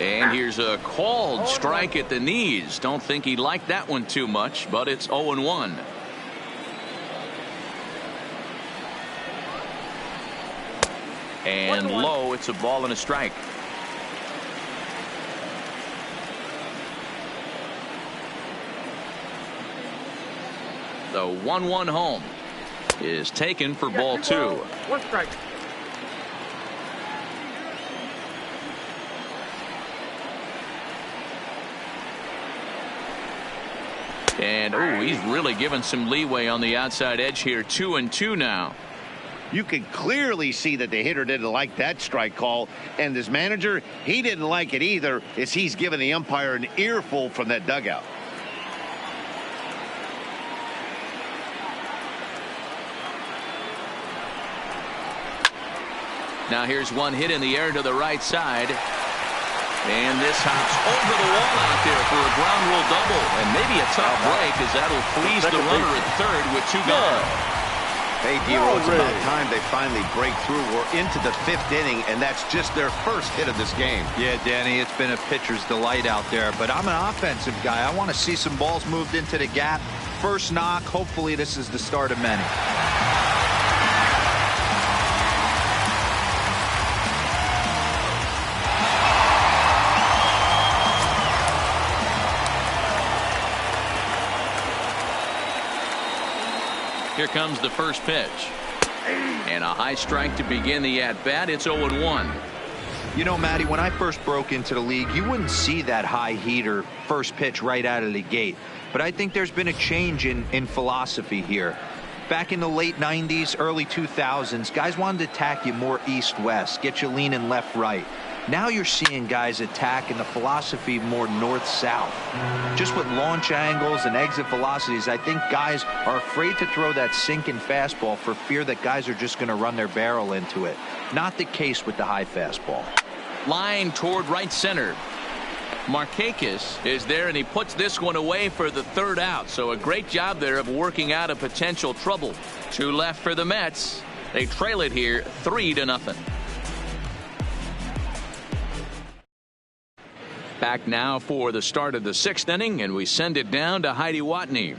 S1: And here's a called strike at the knees. Don't think he liked that one too much, but it's 0-1. And low, it's a ball and a strike. The 1-1 home is taken for ball 2.
S4: 1 strike.
S1: And he's really given some leeway on the outside edge here. 2-2 now.
S2: You can clearly see that the hitter didn't like that strike call, and his manager, he didn't like it either, as he's given the umpire an earful from that dugout.
S1: Now here's one hit in the air to the right side. And this hops over the wall out there for a ground rule double. And maybe a tough break, as that'll freeze the runner at third with 2 gone.
S2: Hey, D-Roll, it's about time they finally break through. We're into the 5th inning, and that's just their first hit of this game.
S3: Yeah, Danny, it's been a pitcher's delight out there. But I'm an offensive guy. I want to see some balls moved into the gap. First knock. Hopefully this is the start of many.
S1: Here comes the first pitch. And a high strike to begin the at-bat. It's 0-1.
S3: You know, Matty, when I first broke into the league, you wouldn't see that high heater first pitch right out of the gate. But I think there's been a change in philosophy here. Back in the late 90s, early 2000s, guys wanted to attack you more east-west, get you leaning left-right. Now you're seeing guys attack in the philosophy more north-south. Just with launch angles and exit velocities, I think guys are afraid to throw that sinking fastball for fear that guys are just going to run their barrel into it. Not the case with the high fastball.
S1: Line toward right center. Markakis is there, and he puts this one away for the third out. So a great job there of working out a potential trouble. 2 left for the Mets. They trail it here 3-0. Back now for the start of the 6th inning, and we send it down to Heidi Watney.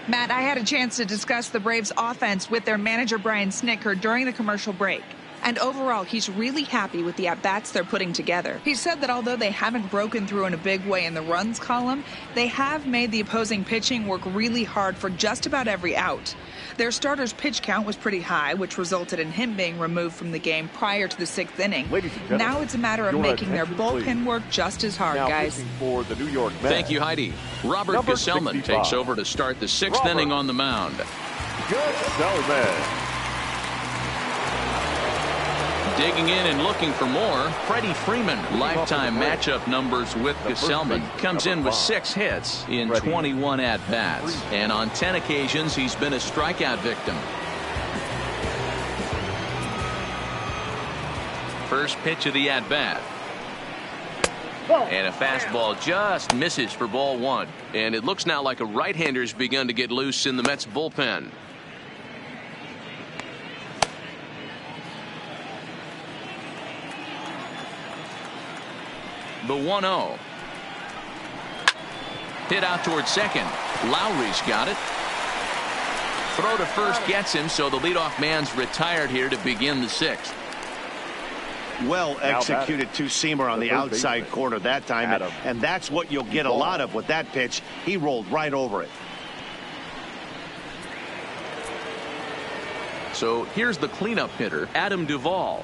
S5: Matt, I had a chance to discuss the Braves offense with their manager Brian Snitker during the commercial break. And overall, he's really happy with the at-bats they're putting together. He said that although they haven't broken through in a big way in the runs column, they have made the opposing pitching work really hard for just about every out. Their starter's pitch count was pretty high, which resulted in him being removed from the game prior to the 6th inning. Now it's a matter of making their bullpen work just as hard, guys.
S4: For the New York Mets.
S1: Thank you, Heidi. Robert Gesellman takes over to start the 6th inning on the mound.
S4: Gesellman.
S1: Digging in and looking for more, Freddie Freeman. Lifetime matchup numbers with Gesellman. Comes in with 6 hits in 21 at-bats. And on 10 occasions, he's been a strikeout victim. First pitch of the at-bat. And a fastball just misses for ball 1. And it looks now like a right-hander's begun to get loose in the Mets bullpen. The 1-0. Hit out towards second. Lowry's got it. Throw to first gets him, so the leadoff man's retired here to begin the 6th.
S2: Well executed two-seamer on the outside corner that time, and that's what you'll get a lot of with that pitch. He rolled right over it.
S1: So here's the cleanup hitter, Adam Duvall.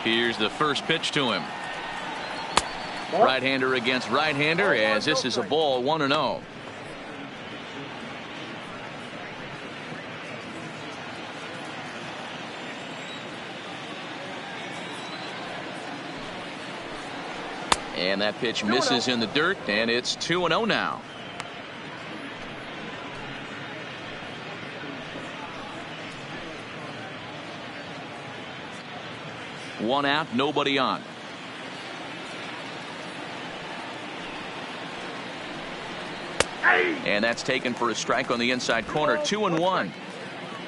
S1: Here's the first pitch to him. Right-hander against right-hander, as this is a ball 1-0. And that pitch misses in the dirt, and it's 2-0 now. One out, nobody on. And that's taken for a strike on the inside corner. 2-1.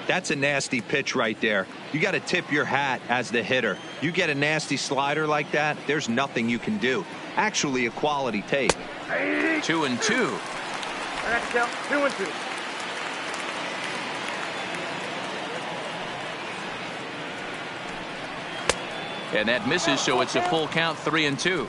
S3: That's a nasty pitch right there. You got to tip your hat as the hitter. You get a nasty slider like that, there's nothing you can do. Actually, a quality take.
S1: 2-2.
S4: That's count 2-2.
S1: And that misses, so it's a full count, 3-2.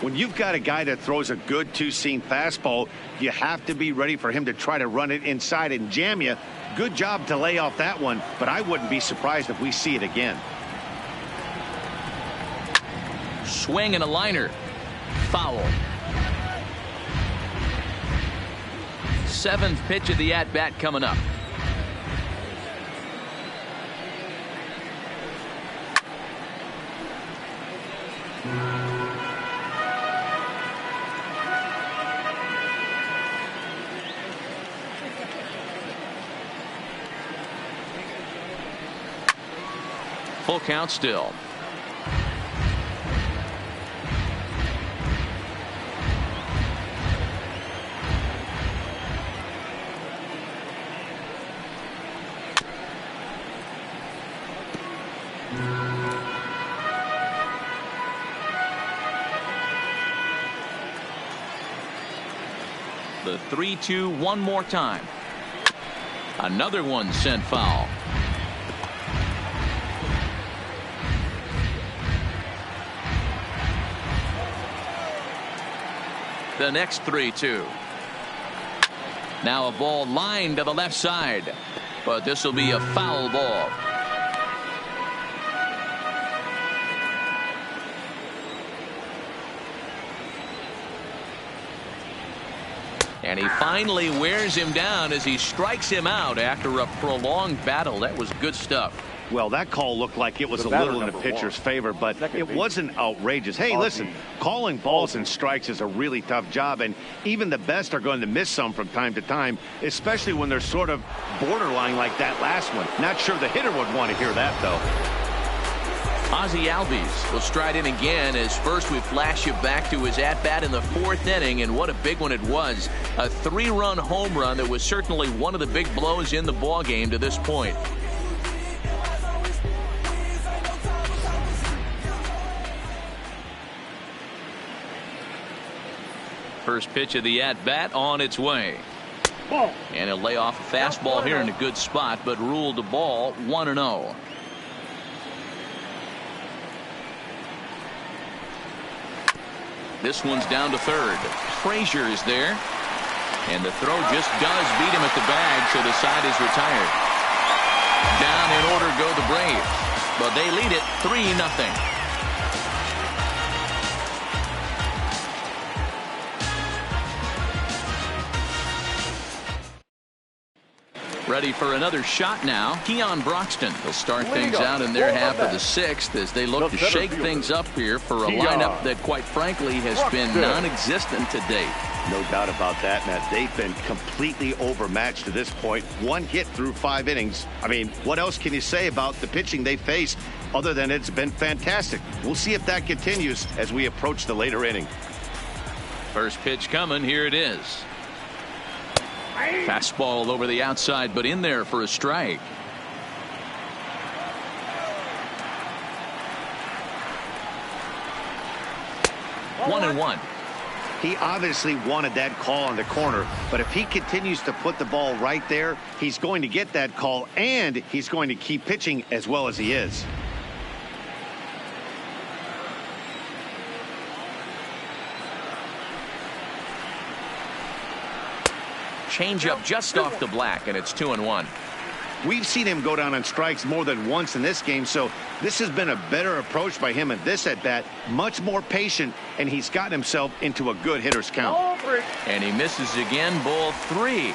S2: When you've got a guy that throws a good two-seam fastball, you have to be ready for him to try to run it inside and jam you. Good job to lay off that one, but I wouldn't be surprised if we see it again.
S1: Swing and a liner. Foul. 7th pitch of the at-bat coming up. Full count still. The 3-2 one more time. Another one sent foul. The next 3-2. Now a ball lined to the left side, but this will be a foul ball. And he finally wears him down as he strikes him out after a prolonged battle. That was good stuff.
S2: Well, that call looked like it was a little in the pitcher's favor, but it wasn't outrageous. Hey, listen, calling balls and strikes is a really tough job, and even the best are going to miss some from time to time, especially when they're sort of borderline like that last one. Not sure the hitter would want to hear that, though.
S1: Ozzie Albies will stride in again as first we flash you back to his at-bat in the 4th inning, and what a big one it was. A 3-run home run that was certainly one of the big blows in the ballgame to this point. First pitch of the at-bat on its way. And he'll lay off a fastball here in a good spot, but ruled the ball 1-0. This one's down to third. Frazier is there. And the throw just does beat him at the bag, so the side is retired. Down in order go the Braves. But they lead it 3-0. Ready for another shot now. Keon Broxton will start things out in their half of the 6th as they look to shake things up here for a lineup that, quite frankly, has been non-existent to date.
S2: No doubt about that, Matt. They've been completely overmatched to this point. 1 hit through 5 innings. I mean, what else can you say about the pitching they face other than it's been fantastic? We'll see if that continues as we approach the later inning.
S1: First pitch coming. Here it is. Fastball over the outside, but in there for a strike. One and one.
S2: He obviously wanted that call on the corner, but if he continues to put the ball right there, he's going to get that call, and he's going to keep pitching as well as he is.
S1: Changeup just off the black, and it's 2-1.
S2: We've seen him go down on strikes more than once in this game, so this has been a better approach by him at this at-bat. Much more patient, and he's gotten himself into a good hitter's count.
S1: And he misses again, ball 3.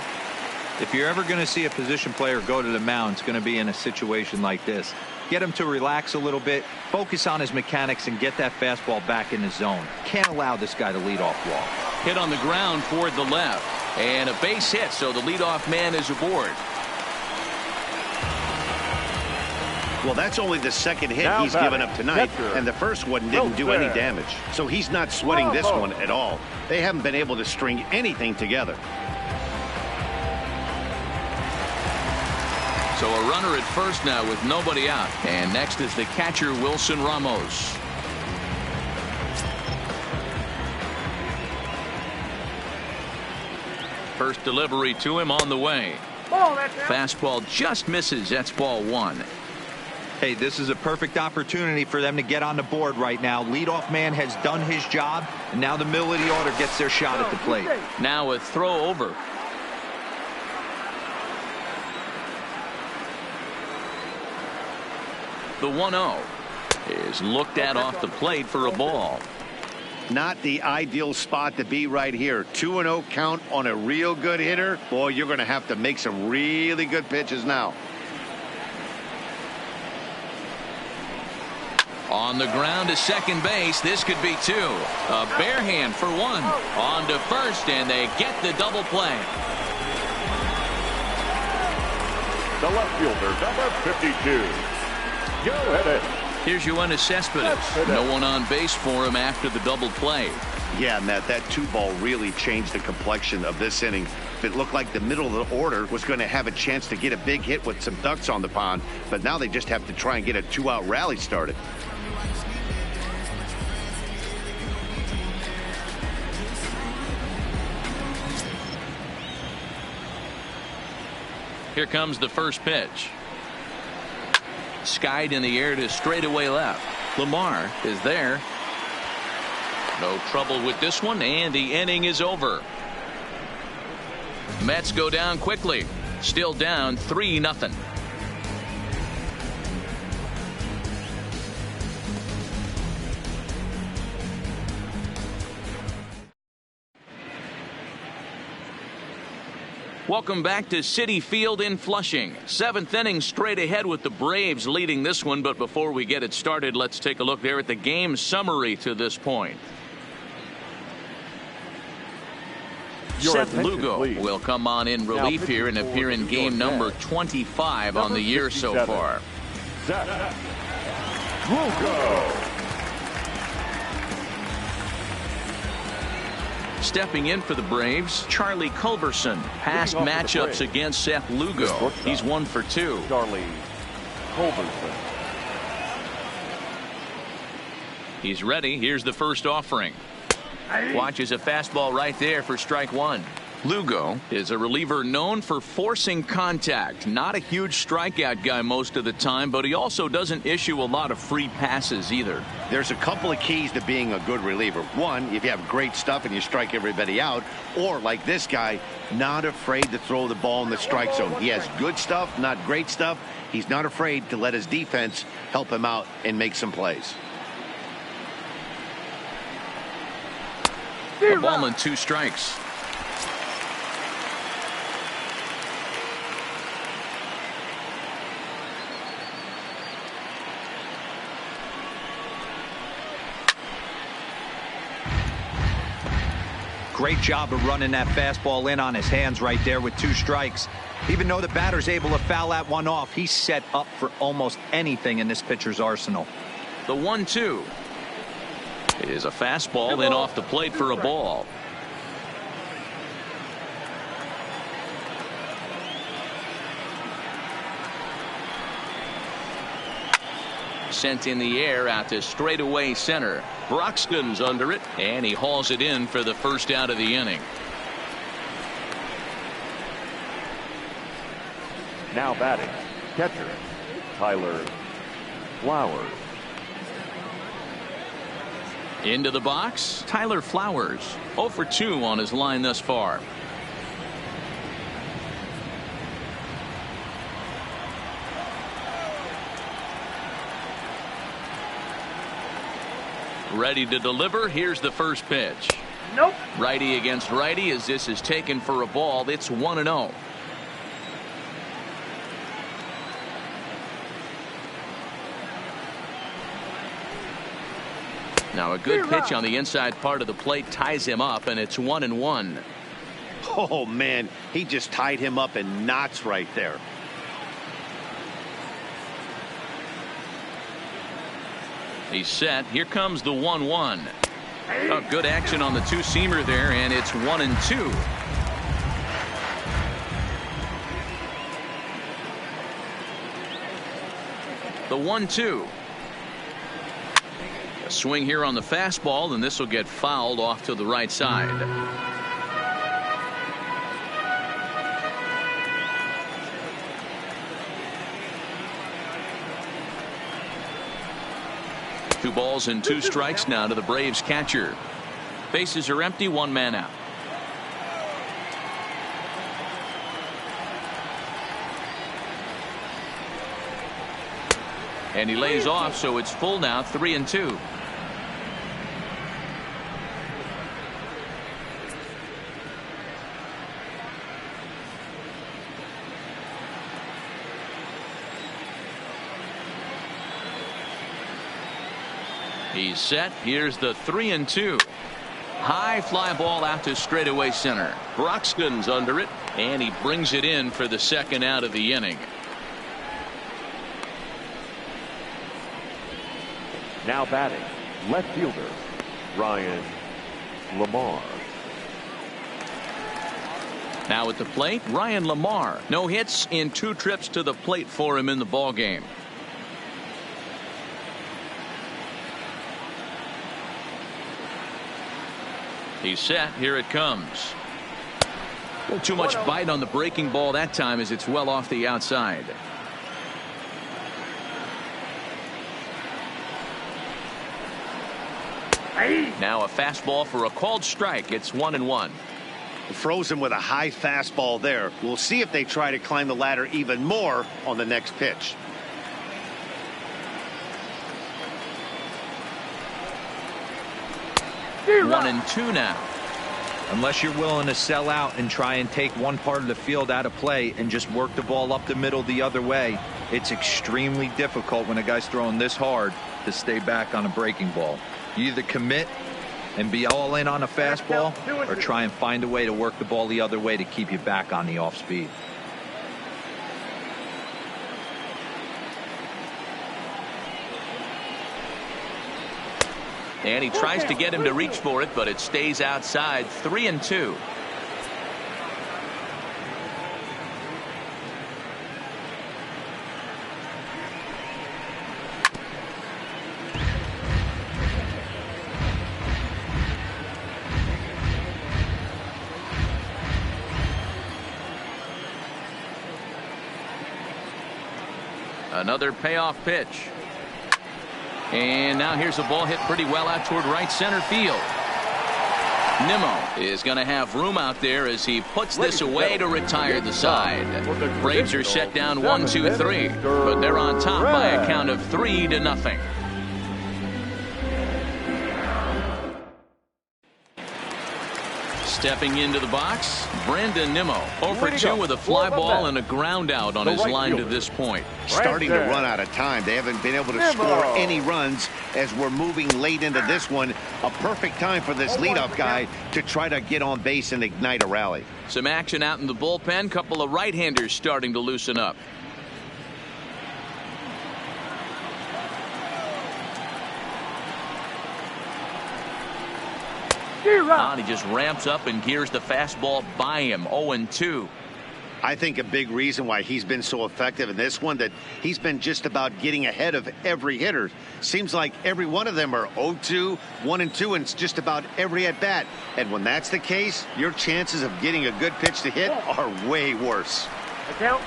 S3: If you're ever going to see a position player go to the mound, it's going to be in a situation like this. Get him to relax a little bit, focus on his mechanics, and get that fastball back in the zone. Can't allow this guy to lead off walk.
S1: Hit on the ground toward the left. And a base hit, so the leadoff man is aboard.
S2: Well, that's only the second hit he's given up tonight, and the first one didn't do any damage. So he's not sweating this one at all. They haven't been able to string anything together.
S1: So a runner at first now with nobody out. And next is the catcher, Wilson Ramos. First delivery to him on the way. Fastball just misses. That's ball 1.
S3: Hey, this is a perfect opportunity for them to get on the board right now. Leadoff man has done his job, and now the middle of the order gets their shot at the plate.
S1: Now a throw over. The 1-0 is looked at off the plate for a ball.
S2: Not the ideal spot to be right here. 2-0 count on a real good hitter. Boy, you're going to have to make some really good pitches now.
S1: On the ground to second base. This could be 2. A bare hand for 1. On to first, and they get the double play.
S4: The left fielder, number 52. Go ahead.
S1: Here's Yoenis Cespedes. No one on base for him after the double play.
S2: Yeah, Matt, that 2-ball really changed the complexion of this inning. It looked like the middle of the order was going to have a chance to get a big hit with some ducks on the pond, but now they just have to try and get a 2-out rally started.
S1: Here comes the first pitch. Skied in the air to straightaway left. Lamar is there. No trouble with this one, and the inning is over. Mets go down quickly. Still down 3-0. Welcome back to Citi Field in Flushing. 7th inning straight ahead with the Braves leading this one. But before we get it started, let's take a look there at the game summary to this point. Seth Lugo will come on in relief here and appear in game number 25 on the year so far.
S4: Seth Lugo.
S1: Stepping in for the Braves, Charlie Culberson. Past matchups against Seth Lugo. He's 1 for 2.
S4: Charlie Culberson.
S1: He's ready. Here's the first offering. Watches a fastball right there for strike 1. Lugo is a reliever known for forcing contact. Not a huge strikeout guy most of the time, but he also doesn't issue a lot of free passes either.
S2: There's a couple of keys to being a good reliever. One, if you have great stuff and you strike everybody out, or like this guy, not afraid to throw the ball in the strike zone. He has good stuff, not great stuff. He's not afraid to let his defense help him out and make some plays.
S1: A ball and 2 strikes.
S3: Great job of running that fastball in on his hands right there with 2 strikes. Even though the batter's able to foul that one off, he's set up for almost anything in this pitcher's arsenal.
S1: The 1-2 is a fastball in off the plate for a ball. Sent in the air out to straightaway center. Broxton's under it, and he hauls it in for the first out of the inning.
S4: Now batting, catcher, Tyler Flowers.
S1: Into the box, Tyler Flowers. 0 for 2 on his line thus far. Ready to deliver. Here's the first pitch.
S6: Nope.
S1: Righty against righty as this is taken for a ball. It's 1-0. Now a good pitch on the inside part of the plate ties him up, and it's 1-1.
S2: Oh, man, he just tied him up in knots right there.
S1: He's set. Here comes the 1-1. Oh, good action on the 2-seamer there, and it's 1-2. The 1-2. A swing here on the fastball, and this will get fouled off to the right side. Two balls and 2 strikes now to the Braves catcher. Bases are empty, 1 man out. And he lays off, so it's full now, 3-2. He's set. Here's the 3-2. High fly ball out to straightaway center. Broxton's under it, and he brings it in for the second out of the inning.
S4: Now batting, left fielder, Ryan Lamar.
S1: Now at the plate, Ryan Lamar. No hits in 2 trips to the plate for him in the ballgame. He's set. Here it comes. A little too much bite on the breaking ball that time as it's well off the outside. Now a fastball for a called strike. It's 1-1.
S2: Froze him with a high fastball there. We'll see if they try to climb the ladder even more on the next pitch.
S1: 1-2 now.
S3: Unless you're willing to sell out and try and take one part of the field out of play and just work the ball up the middle the other way, it's extremely difficult when a guy's throwing this hard to stay back on a breaking ball. You either commit and be all in on a fastball or try and find a way to work the ball the other way to keep you back on the off speed.
S1: And he tries to get him to reach for it, but it stays outside. 3-2. Another payoff pitch. And now here's a ball hit pretty well out toward right center field. Nimmo is going to have room out there as he puts this away to retire the side. Braves are set down 1-2-3, but they're on top by a count of 3-0. Stepping into the box, Brandon Nimmo. 0 for 2 with a fly ball and a ground out on his line to this point.
S2: Starting to run out of time. They haven't been able to score any runs as we're moving late into this one. A perfect time for this leadoff guy to try to get on base and ignite a rally.
S1: Some action out in the bullpen. Couple of right-handers starting to loosen up. And he just ramps up and gears the fastball by him. 0-2.
S2: I think a big reason why he's been so effective in this one, that he's been just about getting ahead of every hitter. Seems like every one of them are 0-2, 1-2, and it's just about every at bat. And when that's the case, your chances of getting a good pitch to hit are way worse.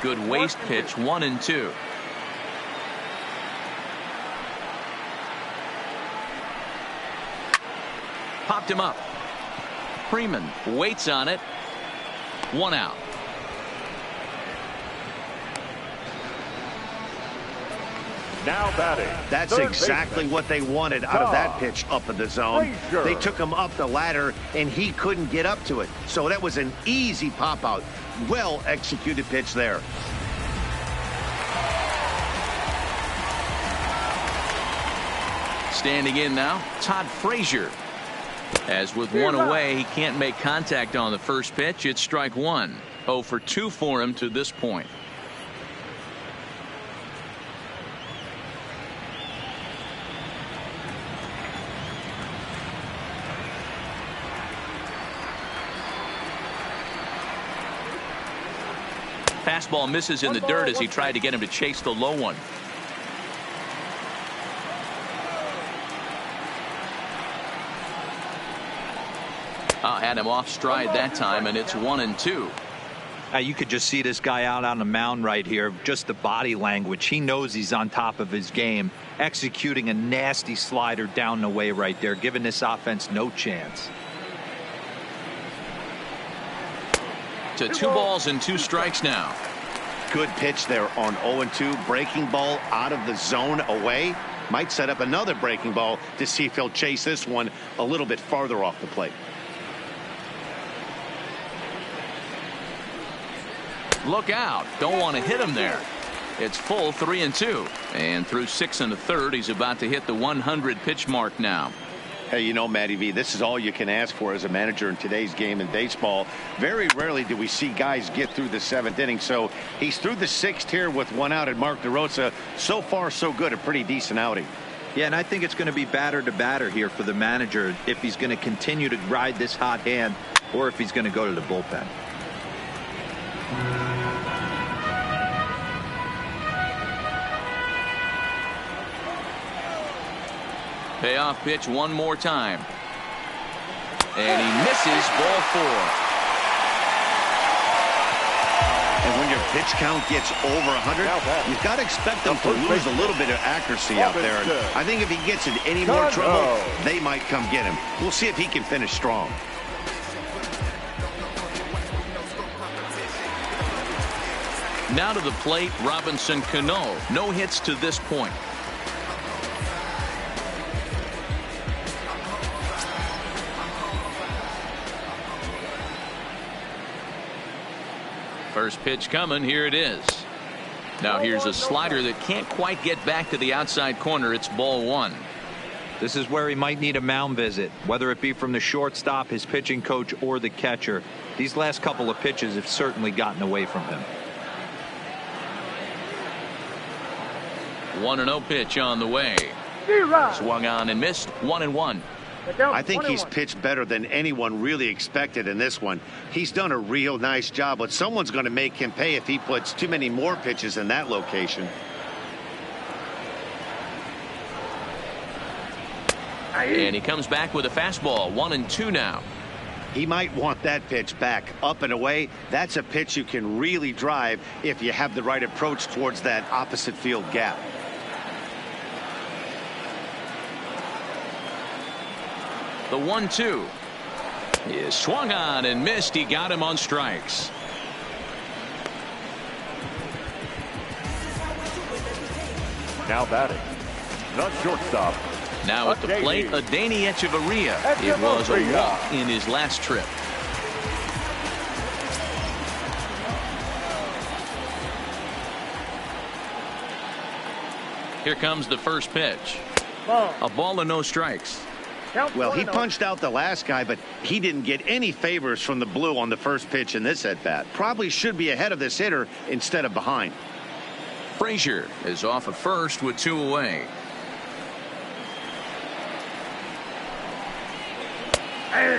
S1: Good waste pitch. 1-2. Popped him up. Freeman waits on it. 1 out.
S4: Now batting.
S2: That's exactly what they wanted out of that pitch up in the zone. They took him up the ladder and he couldn't get up to it. So that was an easy pop out. Well executed pitch there.
S1: Standing in now, Todd Frazier. As with one away, he can't make contact on the first pitch. It's strike one. 0 for 2 for him to this point. Fastball misses in the dirt as he tried to get him to chase the low one. Had him off stride that time, and it's 1-2.
S3: You could just see this guy out on the mound right here. Just the body language. He knows he's on top of his game. Executing a nasty slider down the way right there, giving this offense no chance.
S1: To 2 balls and 2 strikes now.
S2: Good pitch there on 0-2. Breaking ball out of the zone away. Might set up another breaking ball to see if he'll chase this one a little bit farther off the plate.
S1: Look out. Don't want to hit him there. It's full 3-2. And through 6 1/3, he's about to hit the 100 pitch mark now.
S2: Hey, you know, Matty V, this is all you can ask for as a manager in today's game in baseball. Very rarely do we see guys get through the 7th inning. So he's through the 6th here with 1 out, and Mark DeRosa, so far so good, a pretty decent outing.
S3: Yeah, and I think it's going to be batter to batter here for the manager if he's going to continue to ride this hot hand or if he's going to go to the bullpen.
S1: Payoff pitch one more time. And he misses. Ball 4.
S2: And when your pitch count gets over 100, you've got to expect them to lose a little bit of accuracy out there. And I think if he gets in any more trouble, they might come get him. We'll see if he can finish strong.
S1: Now to the plate, Robinson Cano. No hits to this point. First pitch coming. Here it is. Now here's a slider that can't quite get back to the outside corner. It's ball one.
S3: This is where he might need a mound visit, whether it be from the shortstop, his pitching coach, or the catcher. These last couple of pitches have certainly gotten away from him.
S1: 1-0 pitch on the way. Swung on and missed. 1-1.
S2: I think he's pitched better than anyone really expected in this one. He's done a real nice job, but someone's going to make him pay if he puts too many more pitches in that location.
S1: And he comes back with a fastball. 1-2 now.
S2: He might want that pitch back. Up and away, that's a pitch you can really drive if you have the right approach towards that opposite field gap.
S1: The 1-2 is swung on and missed. He got him on strikes.
S4: Now batting, the shortstop.
S1: Now at the plate, Adeiny Echeverria. It was a walk in his last trip. Here comes the first pitch. A ball and no strikes.
S2: Well, he punched out the last guy, but he didn't get any favors from the blue on the first pitch in this at-bat. Probably should be ahead of this hitter instead of behind.
S1: Frazier is off at first with 2 away.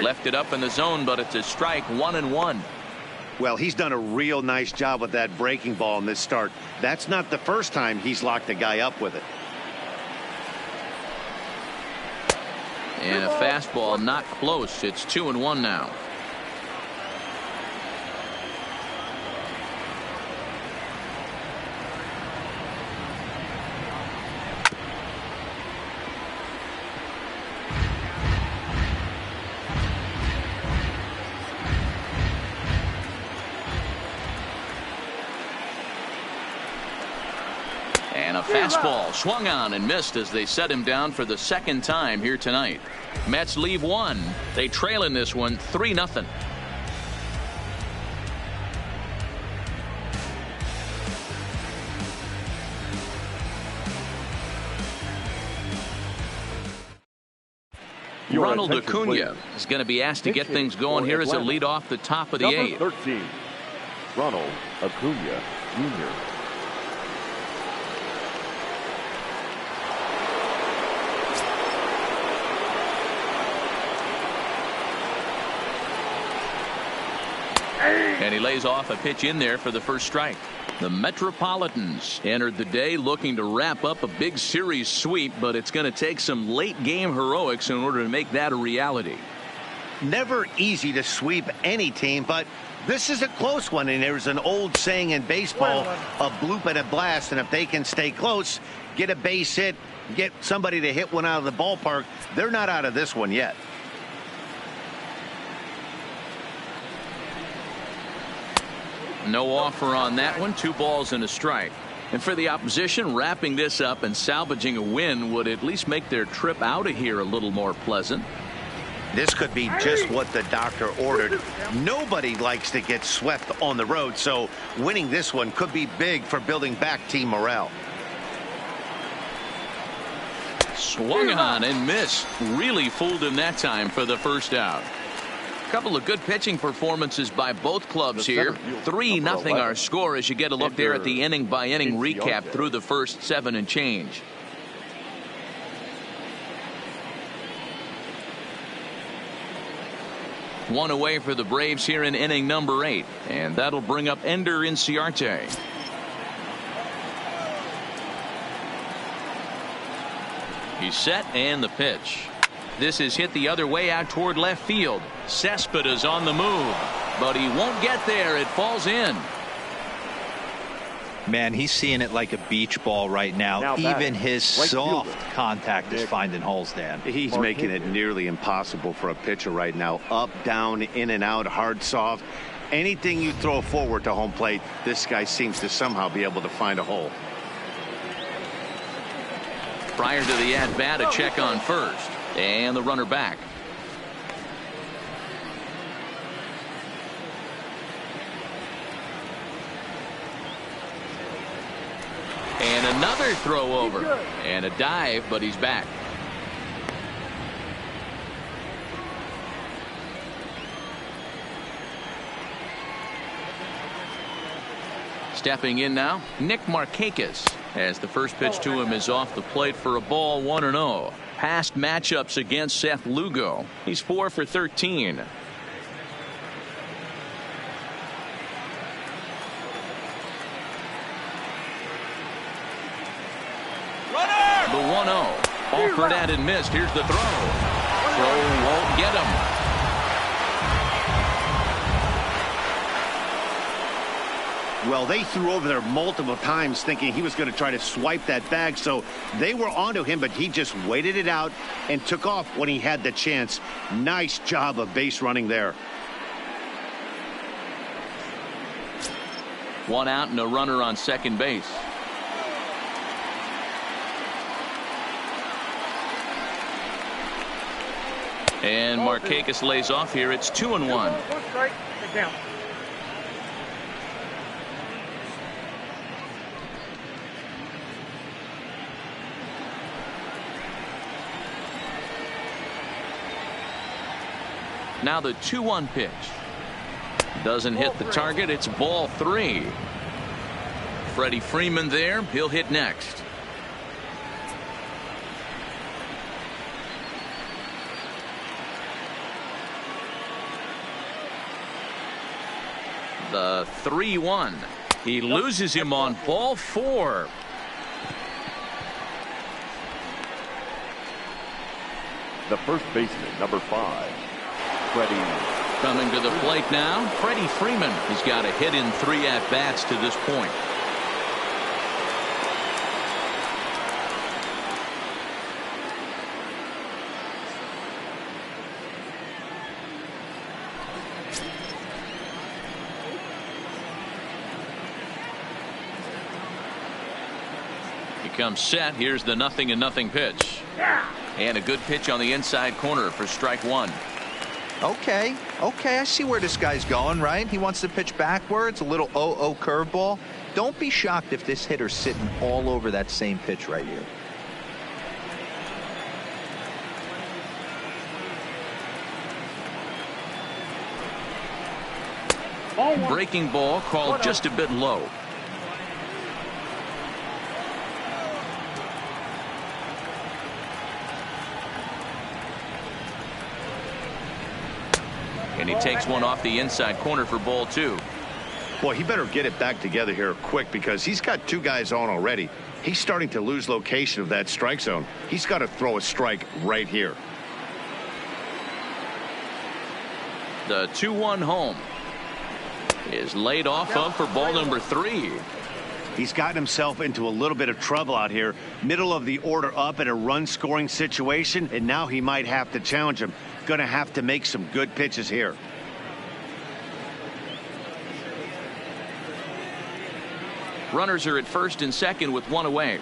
S1: Left it up in the zone, but it's a strike. 1-1.
S2: Well, he's done a real nice job with that breaking ball in this start. That's not the first time he's locked a guy up with it.
S1: And a fastball not close. It's 2-1 now. And a fastball swung on and missed as they set him down for the second time here tonight. Mets leave one. They trail in this one 3-0. Ronald Acuna is going to be asked to get things going here as a lead off the top of the eighth.
S4: 13, Ronald Acuna Jr.
S1: And he lays off a pitch in there for the first strike. The Metropolitans entered the day looking to wrap up a big series sweep, but it's going to take some late game heroics in order to make that a reality.
S2: Never easy to sweep any team, but this is a close one, and there's an old saying in baseball, a bloop and a blast, and if they can stay close, get a base hit, get somebody to hit one out of the ballpark, they're not out of this one yet.
S1: No offer on that one. 2 balls and a strike. And for the opposition, wrapping this up and salvaging a win would at least make their trip out of here a little more pleasant.
S2: This could be just what the doctor ordered. Nobody likes to get swept on the road, so winning this one could be big for building back team morale.
S1: Swung on and missed. Really fooled him that time for the first out. Couple of good pitching performances by both clubs here. 3-0 our score as you get a look there at the inning by inning recap through the first 7 and change. One away for the Braves here in inning number 8, and that'll bring up Ender Inciarte. He's set, and the pitch. This is hit the other way out toward left field. Cespedes on the move, but he won't get there. It falls in.
S3: Man, he's seeing it like a beach ball right now. Even his soft contact is finding holes, Dan.
S2: He's making it nearly impossible for a pitcher right now. Up, down, in and out, hard, soft. Anything you throw forward to home plate, this guy seems to somehow be able to find a hole.
S1: Prior to the at-bat, a check on first. And the runner back. Another throw over. And a dive, but he's back. Stepping in now, Nick Markakis, as the first pitch to him is off the plate for a ball, 1-0. Past matchups against Seth Lugo. He's 4 for 13. The 1-0. Offered at and missed. Here's the throw. Throw won't get him.
S2: Well, they threw over there multiple times thinking he was going to try to swipe that bag, so they were onto him, but he just waited it out and took off when he had the chance. Nice job of base running there.
S1: One out and a runner on second base. And Markakis lays off here. It's 2-1. Now the 2-1 pitch. Doesn't hit the target. It's ball 3. Freddie Freeman there. He'll hit next. The 3-1. He loses him on ball 4.
S4: The first baseman, number 5, Freddie.
S1: Coming to the plate now, Freddie Freeman. He's got a hit in 3 at-bats to this point. He comes set. Here's the 0-0 pitch. And a good pitch on the inside corner for strike 1.
S3: Okay, I see where this guy's going, right? He wants to pitch backwards, a little 0-0 curveball. Don't be shocked if this hitter's sitting all over that same pitch right here.
S1: Breaking ball called just a bit low. And he takes one off the inside corner for ball 2.
S2: Boy, he better get it back together here quick because he's got 2 guys on already. He's starting to lose location of that strike zone. He's got to throw a strike right here.
S1: The 2-1 home is laid off of for ball number 3.
S2: He's gotten himself into a little bit of trouble out here. Middle of the order up in a run-scoring situation, and now he might have to challenge him. Going to have to make some good pitches here.
S1: Runners are at first and second with 1 away.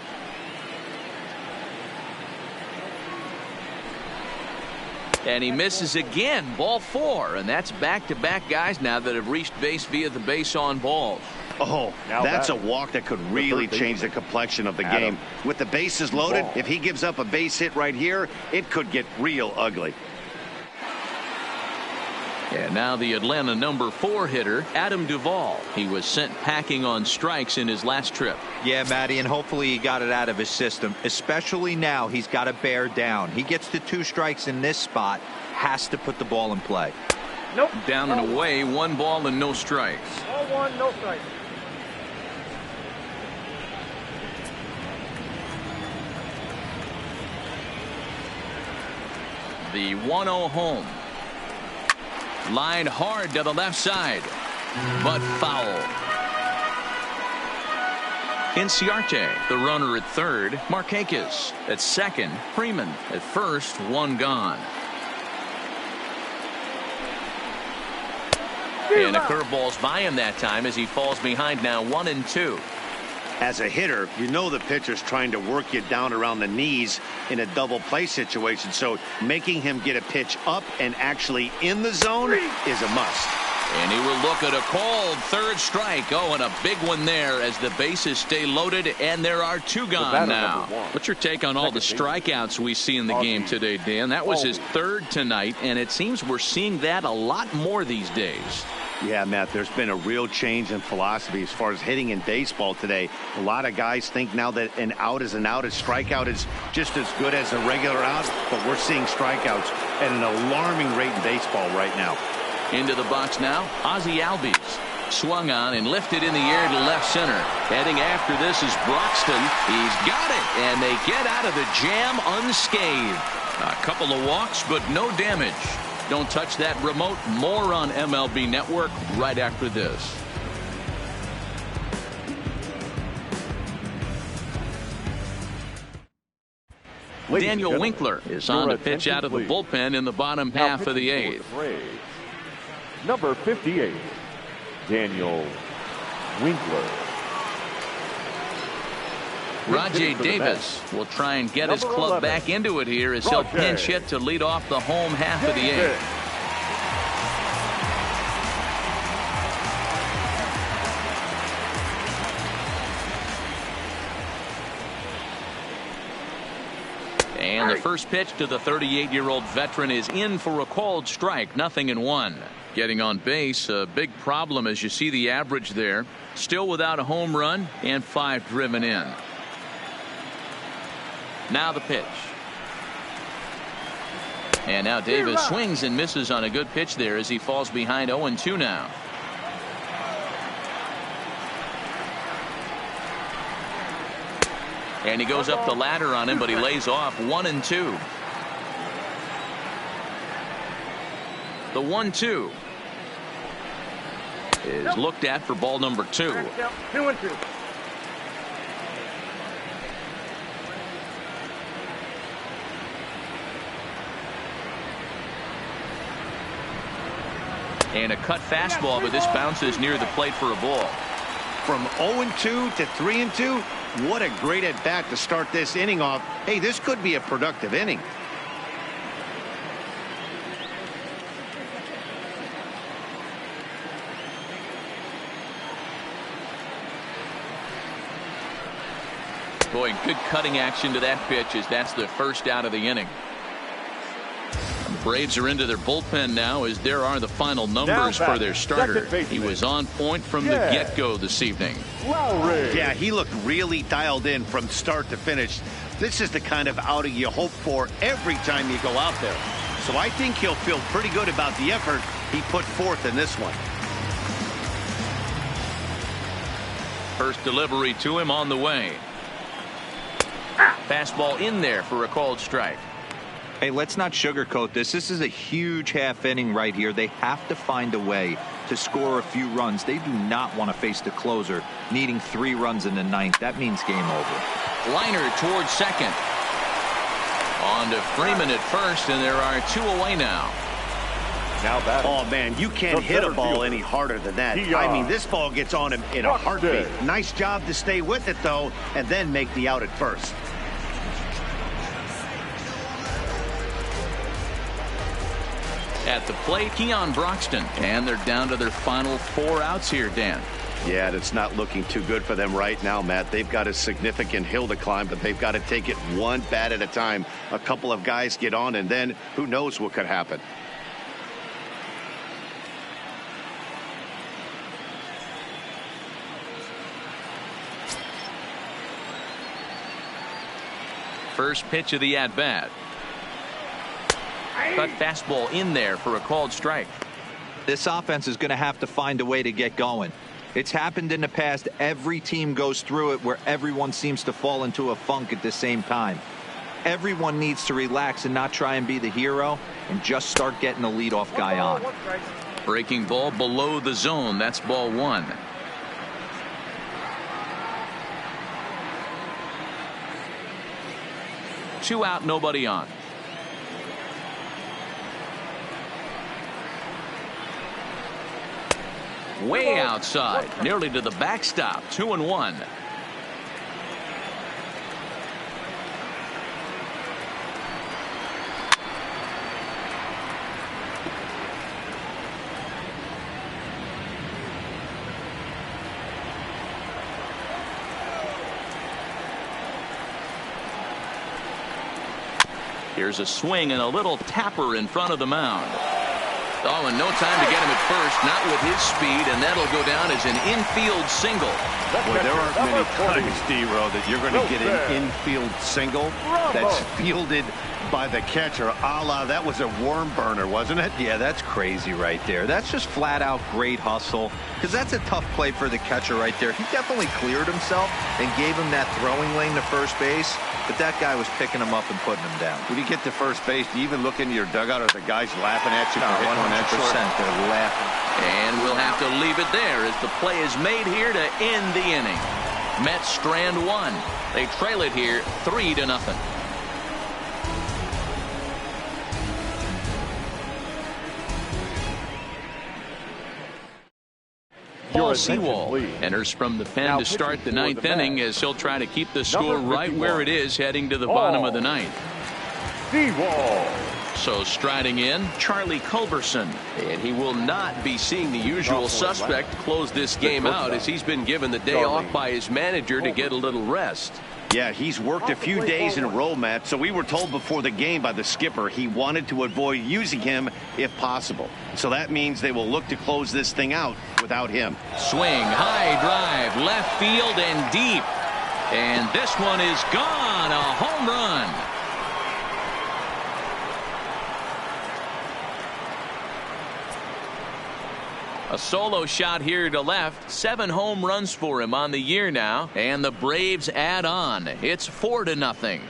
S1: And he misses again. Ball 4. And that's back-to-back guys now that have reached base via the base on balls.
S2: Oh, that's a walk that could really change the complexion of the game. With the bases loaded, if he gives up a base hit right here, it could get real ugly.
S1: And now the Atlanta number 4 hitter, Adam Duvall. He was sent packing on strikes in his last trip.
S3: Yeah, Matty, and hopefully he got it out of his system. Especially now, he's got to bear down. He gets to 2 strikes in this spot, has to put the ball in play.
S6: Nope.
S1: Down and away, 1 ball and no strikes.
S6: Ball 1, no strikes.
S1: The 1-0 home. Line hard to the left side, but foul. Inciarte, the runner at third. Markakis at second. Freeman at first. 1 gone. And a curveball's by him that time as he falls behind now 1-2.
S2: As a hitter, you know the pitcher's trying to work you down around the knees in a double play situation, so making him get a pitch up and actually in the zone is a must.
S1: And he will look at a called third strike. Oh, and a big one there as the bases stay loaded, and there are two gone now. What's your take on all the strikeouts we see in the game today, Dan? That was his third tonight, and it seems we're seeing that a lot more these days.
S2: Yeah, Matt, there's been a real change in philosophy as far as hitting in baseball today. A lot of guys think now that an out is an out. A strikeout is just as good as a regular out, but we're seeing strikeouts at an alarming rate in baseball right now.
S1: Into the box now, Ozzie Albies. Swung on and lifted in the air to left center. Heading after this is Broxton. He's got it, and they get out of the jam unscathed. A couple of walks, but no damage. Don't touch that remote. More on MLB Network right after this. Daniel Winkler is on to pitch out of the bullpen in the bottom half of the eighth.
S4: Number 58, Daniel Winkler.
S1: Rajay Davis will try and get his club back into it here as he'll pinch hit to lead off the home half of the eighth. And the first pitch to the 38-year-old veteran is in for a called strike. 0-1. Getting on base, a big problem as you see the average there. Still without a home run and 5 driven in. Now the pitch. And now Davis swings and misses on a good pitch there as he falls behind 0-2 now. And he goes up the ladder on him, but he lays off 1-2. The 1-2 is looked at for ball number 2.
S4: 2-2.
S1: And a cut fastball, but this bounces near the plate for a ball.
S2: From 0-2 to 3-2, what a great at bat to start this inning off. Hey, this could be a productive inning.
S1: Boy, good cutting action to that pitch as that's the first out of the inning. The Braves are into their bullpen now as there are the final numbers for their starter. He was on point from the get-go this evening.
S2: Yeah, he looked really dialed in from start to finish. This is the kind of outing you hope for every time you go out there. So I think he'll feel pretty good about the effort he put forth in this one.
S1: First delivery to him on the way. Fastball in there for a called strike.
S3: Hey, let's not sugarcoat this. This is a huge half inning right here. They have to find a way to score a few runs. They do not want to face the closer needing 3 runs in the 9th. That means game over.
S1: Liner towards second. On to Freeman at first, and there are 2 away now.
S2: Oh, man, you can't hit a ball any harder than that. I mean, this ball gets on him in a heartbeat. Nice job to stay with it, though, and then make the out at first.
S1: At the plate, Keon Broxton, and they're down to their final 4 outs here, Dan.
S2: Yeah, it's not looking too good for them right now, Matt. They've got a significant hill to climb, but they've got to take it one bat at a time. A couple of guys get on, and then who knows what could happen.
S1: First pitch of the at-bat. Cut fastball in there for a called strike.
S3: This offense is going to have to find a way to get going. It's happened in the past. Every team goes through it where everyone seems to fall into a funk at the same time. Everyone needs to relax and not try and be the hero and just start getting the leadoff guy on.
S1: Breaking ball below the zone. That's ball 1. Two out, nobody on. Way outside, nearly to the backstop. 2-1. Here's a swing and a little tapper in front of the mound. Oh, and no time to get him at first, not with his speed, and that'll go down as an infield single.
S2: Well, there aren't many times, D-Row, that you're going to get an infield single that's fielded by the catcher, a la that was a worm burner, wasn't it?
S3: Yeah, that's crazy right there. That's just flat out great hustle, because that's a tough play for the catcher right there. He definitely cleared himself and gave him that throwing lane to first base, but that guy was picking him up and putting him down.
S2: When you get to first base, do you even look into your dugout? Are the guys laughing at you?
S3: No,
S2: for hitting one that
S3: 100%.
S2: short?
S3: They're laughing.
S1: And we'll have to leave it there as the play is made here to end the inning. Mets strand one. They trail it here 3-0. Paul Sewald enters from the pen to start the ninth inning as he'll try to keep the score right where it is heading to the bottom of the ninth.
S4: Sewald.
S1: So striding in, Charlie Culberson. And he will not be seeing the usual suspect close this game out, as he's been given the day off by his manager to get a little rest.
S2: Yeah, he's worked a few days in a row, Matt, so we were told before the game by the skipper he wanted to avoid using him if possible. So that means they will look to close this thing out without him.
S1: Swing, high drive, left field and deep. And this one is gone, a home run. A solo shot here to left. 7 home runs for him on the year now. And the Braves add on. It's 4-0.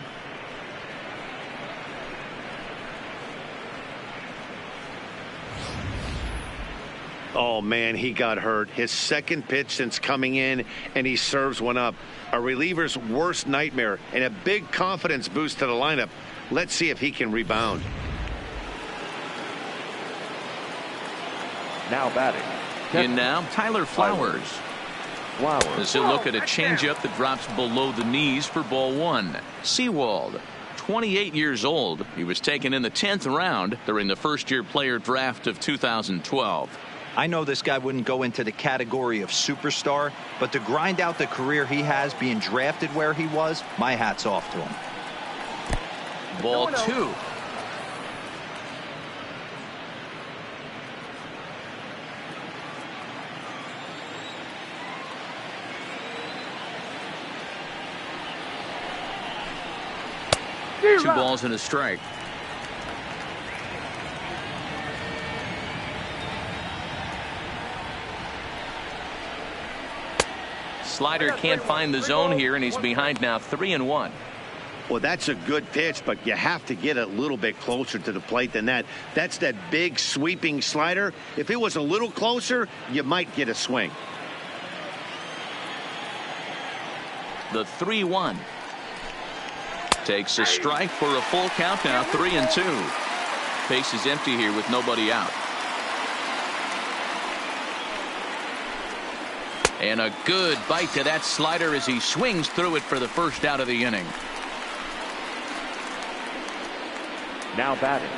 S2: Oh, man, he got hurt. His second pitch since coming in, and he serves one up. A reliever's worst nightmare and a big confidence boost to the lineup. Let's see if he can rebound.
S4: Now batting.
S1: In now, Tyler Flowers. As he'll look at a changeup that drops below the knees for ball one. Sewald, 28 years old. He was taken in the 10th round during the first-year player draft of 2012.
S3: I know this guy wouldn't go into the category of superstar, but to grind out the career he has being drafted where he was, my hat's off to him.
S1: Ball two. Two balls and a strike. Slider can't find the zone here, and he's behind now 3-1.
S2: Well, that's a good pitch, but you have to get a little bit closer to the plate than that. That's that big sweeping slider. If it was a little closer, you might get a swing.
S1: The 3-1. Takes a strike for a full count now, 3-2. Base is empty here with nobody out. And a good bite to that slider as he swings through it for the first out of the inning.
S4: Now batting,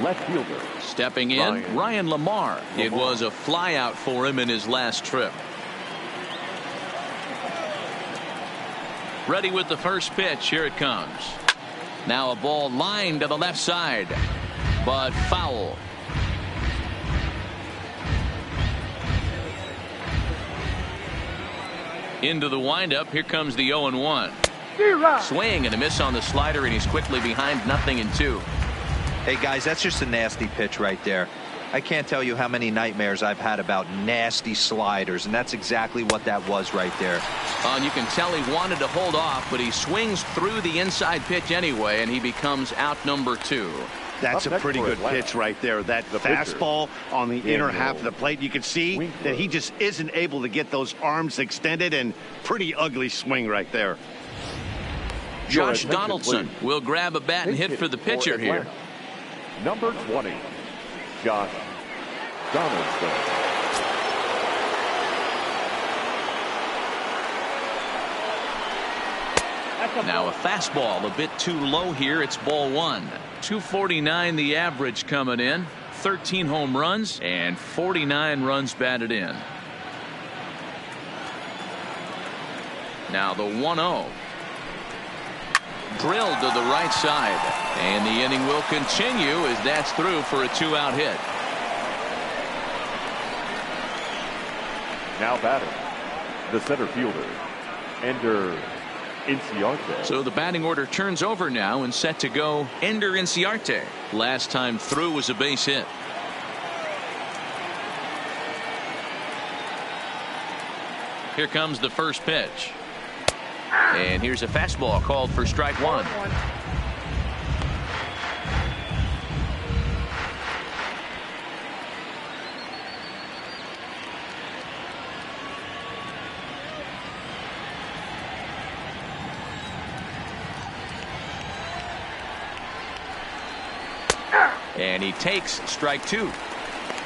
S4: left fielder.
S1: Stepping in, Ryan Lamar. It was a flyout for him in his last trip. Ready with the first pitch. Here it comes. Now a ball lined to the left side, but foul. Into the windup. Here comes the 0-1. Swing and a miss on the slider, and he's quickly behind 0-2.
S3: Hey, guys, that's just a nasty pitch right there. I can't tell you how many nightmares I've had about nasty sliders, and that's exactly what that was right there.
S1: And you can tell he wanted to hold off, but he swings through the inside pitch anyway, and he becomes out number 2.
S2: That's a pretty good pitch right there. That fastball on the inner half of the plate. You can see that he just isn't able to get those arms extended, and pretty ugly swing right there.
S1: Josh Donaldson will grab a bat and hit for the pitcher here.
S4: Number 20, Josh Donaldson.
S1: Now a fastball a bit too low here. It's ball one. 249 the average coming in. 13 home runs and 49 runs batted in. Now the 1-0. drilled to the right side. And the inning will continue as that's through for a 2-out hit.
S4: Now batting, the center fielder, Ender Inciarte.
S1: So the batting order turns over now and set to go Ender Inciarte. Last time through was a base hit. Here comes the first pitch. And here's a fastball called for strike one. And he takes strike two.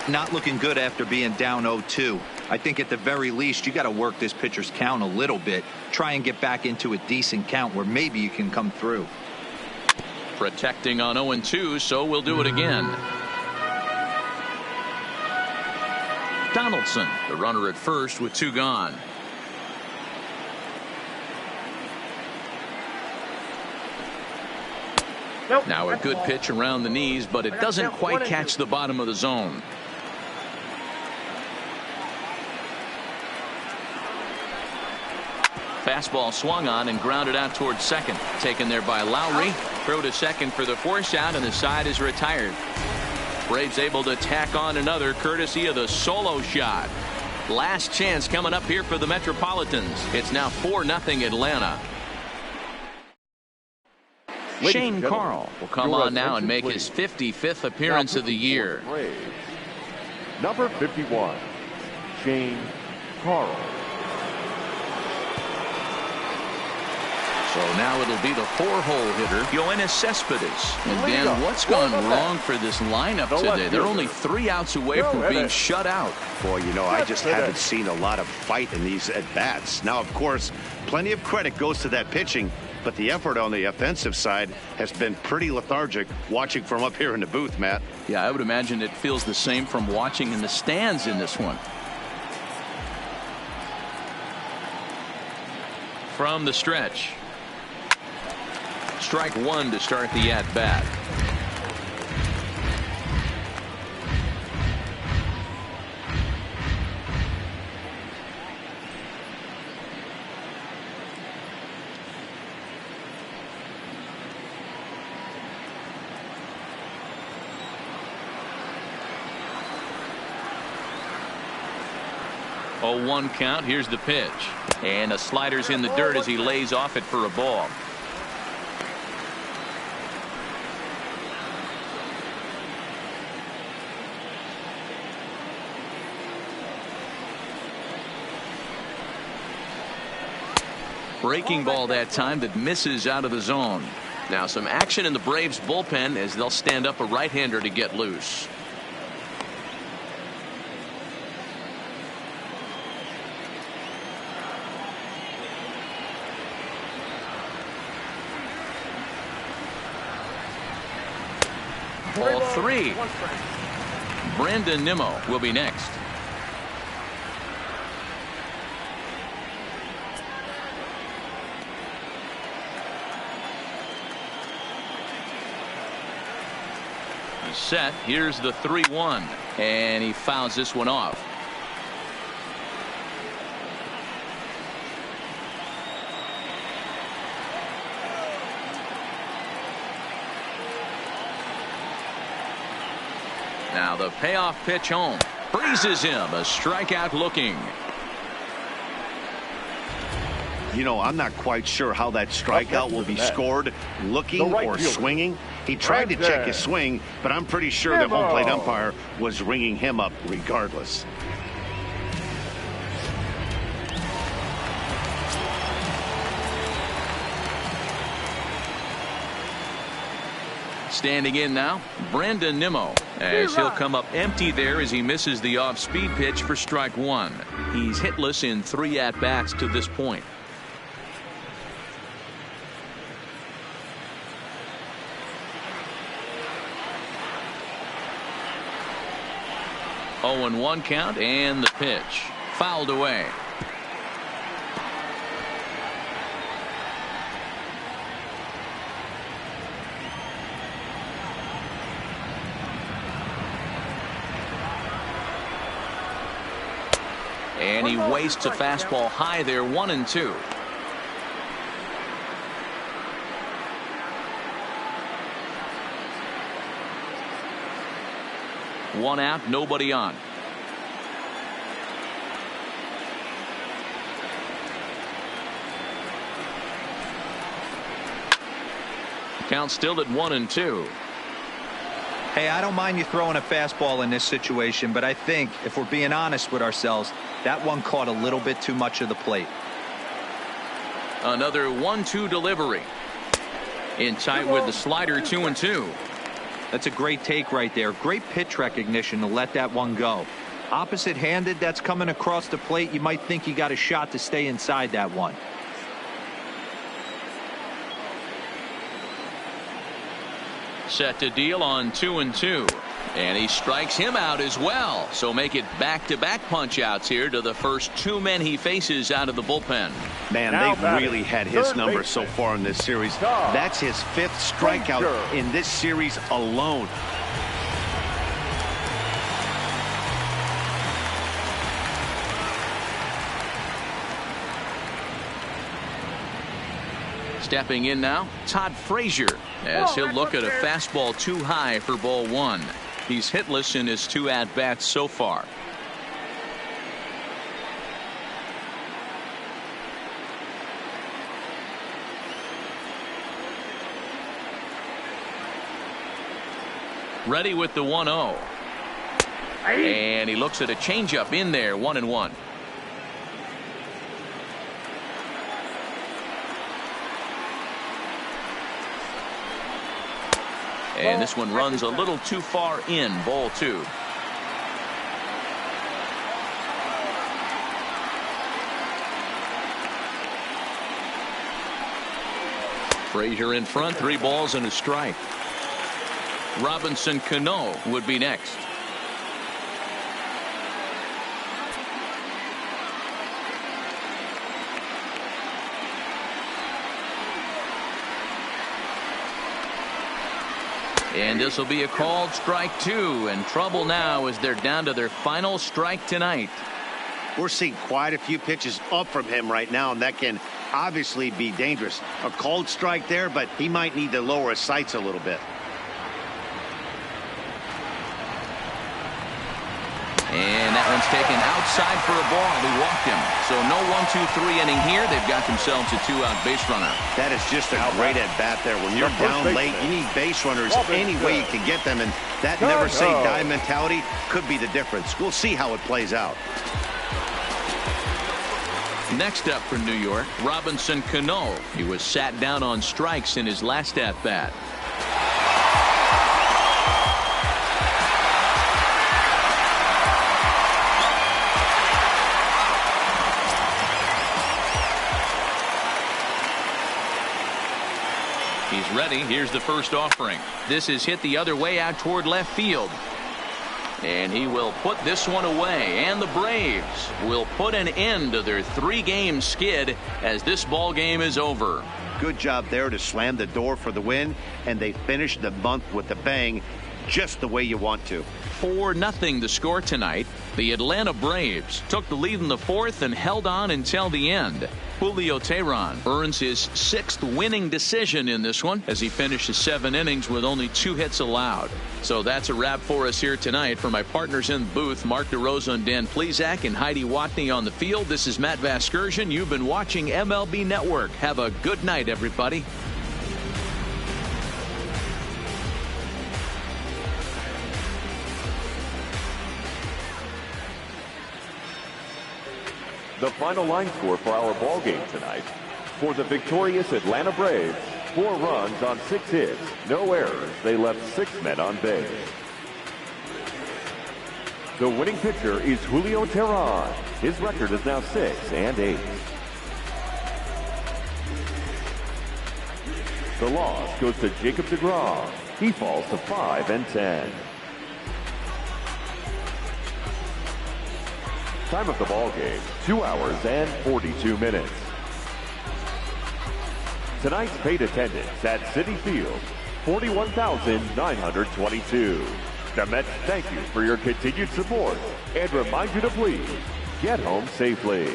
S3: Not looking good after being down 0-2. I think at the very least you got to work this pitcher's count a little bit. Try and get back into a decent count where maybe you can come through.
S1: Protecting on 0-2, so we'll do it again. Donaldson, the runner at first with 2 gone. Now a good pitch around the knees, but it doesn't quite catch the bottom of the zone. Fastball swung on and grounded out towards second. Taken there by Lowry. Throw to second for the force out, and the side is retired. Braves able to tack on another courtesy of the solo shot. Last chance coming up here for the Metropolitans. It's now 4-0 Atlanta. Shane Carl will come on now and make his 55th appearance of the year.
S4: Number 51, Shane Carl.
S1: So now it'll be the 4-hole hitter, Yoenis Cespedes. And Dan, what's gone wrong for this lineup today? They're only 3 outs away from being shut out.
S2: Boy, you know, I just haven't seen a lot of fight in these at-bats. Now, of course, plenty of credit goes to that pitching, but the effort on the offensive side has been pretty lethargic watching from up here in the booth, Matt.
S1: Yeah, I would imagine it feels the same from watching in the stands in this one. From the stretch. Strike one to start the at-bat. Oh, 1 count. Here's the pitch. And a slider's in the dirt as he lays off it for a ball. Breaking ball that time that misses out of the zone. Now some action in the Braves bullpen as they'll stand up a right-hander to get loose. Ball 3. Brandon Nimmo will be next. Set. Here's the 3-1, and he fouls this one off. Now the payoff pitch home. Freezes him. A strikeout looking.
S2: You know, I'm not quite sure how that strikeout will be scored, looking or swinging. He tried to check his swing, but I'm pretty sure the home plate umpire was ringing him up regardless.
S1: Standing in now, Brandon Nimmo, as he'll come up empty there as he misses the off-speed pitch for strike one. He's hitless in 3 at-bats to this point. Oh, and 1 count, and the pitch fouled away. And he wastes a fastball high there, 1-2. One out, nobody on. Count still at 1-2.
S3: Hey, I don't mind you throwing a fastball in this situation, but I think if we're being honest with ourselves, that one caught a little bit too much of the plate.
S1: Another 1-2 delivery. In tight with the slider, 2-2.
S3: That's a great take right there. Great pitch recognition to let that one go. Opposite handed, that's coming across the plate. You might think you got a shot to stay inside that one.
S1: Set to deal on 2-2. And he strikes him out as well. So make it back-to-back punch outs here to the first two men he faces out of the bullpen.
S2: Man, they've really had his number so far in this series. That's his 5th strikeout in this series alone.
S1: Stepping in now, Todd Frazier, as he'll look at a fastball too high for ball 1. He's hitless in his 2 at-bats so far. Ready with the 1-0. And he looks at a changeup in there, 1-1. And this one runs a little too far in, ball 2. Frazier in front, 3 balls and a strike. Robinson Cano would be next. And this will be a called strike 2, and trouble now as they're down to their final strike tonight.
S2: We're seeing quite a few pitches up from him right now, and that can obviously be dangerous. A called strike there, but he might need to lower his sights a little bit.
S1: And that one's taken outside for a ball. He walked him. So no 1-2-3 inning here. They've got themselves a 2-out base runner.
S2: That is just a great at-bat there. When you're down late, you need base runners any way you can get them. And that never say die mentality could be the difference. We'll see how it plays out.
S1: Next up for New York, Robinson Cano. He was sat down on strikes in his last at-bat. He's ready. Here's the first offering. This is hit the other way out toward left field. And he will put this one away. And the Braves will put an end to their 3-game skid as this ball game is over.
S2: Good job there to slam the door for the win. And they finished the month with a bang, just the way you want to.
S1: 4-0 the score tonight. The Atlanta Braves took the lead in the 4th and held on until the end. Julio Teheran earns his 6th winning decision in this one as he finishes 7 innings with only 2 hits allowed. So that's a wrap for us here tonight. For my partners in the booth, Mark DeRosa and Dan Plesac and Heidi Watney on the field, this is Matt Vasgersian. You've been watching MLB Network. Have a good night, everybody.
S4: The final line score for our ball game tonight. For the victorious Atlanta Braves, 4 runs on 6 hits, no errors. They left 6 men on base. The winning pitcher is Julio Teheran. His record is now 6-8. The loss goes to Jacob deGrom. He falls to 5-10. Time of the ball game, 2 hours and 42 minutes. Tonight's paid attendance at Citi Field, 41,922. The Mets thank you for your continued support and remind you to please get home safely.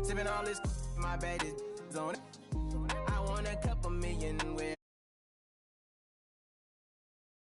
S6: Sipping all this, my bad is on it. I want a couple million with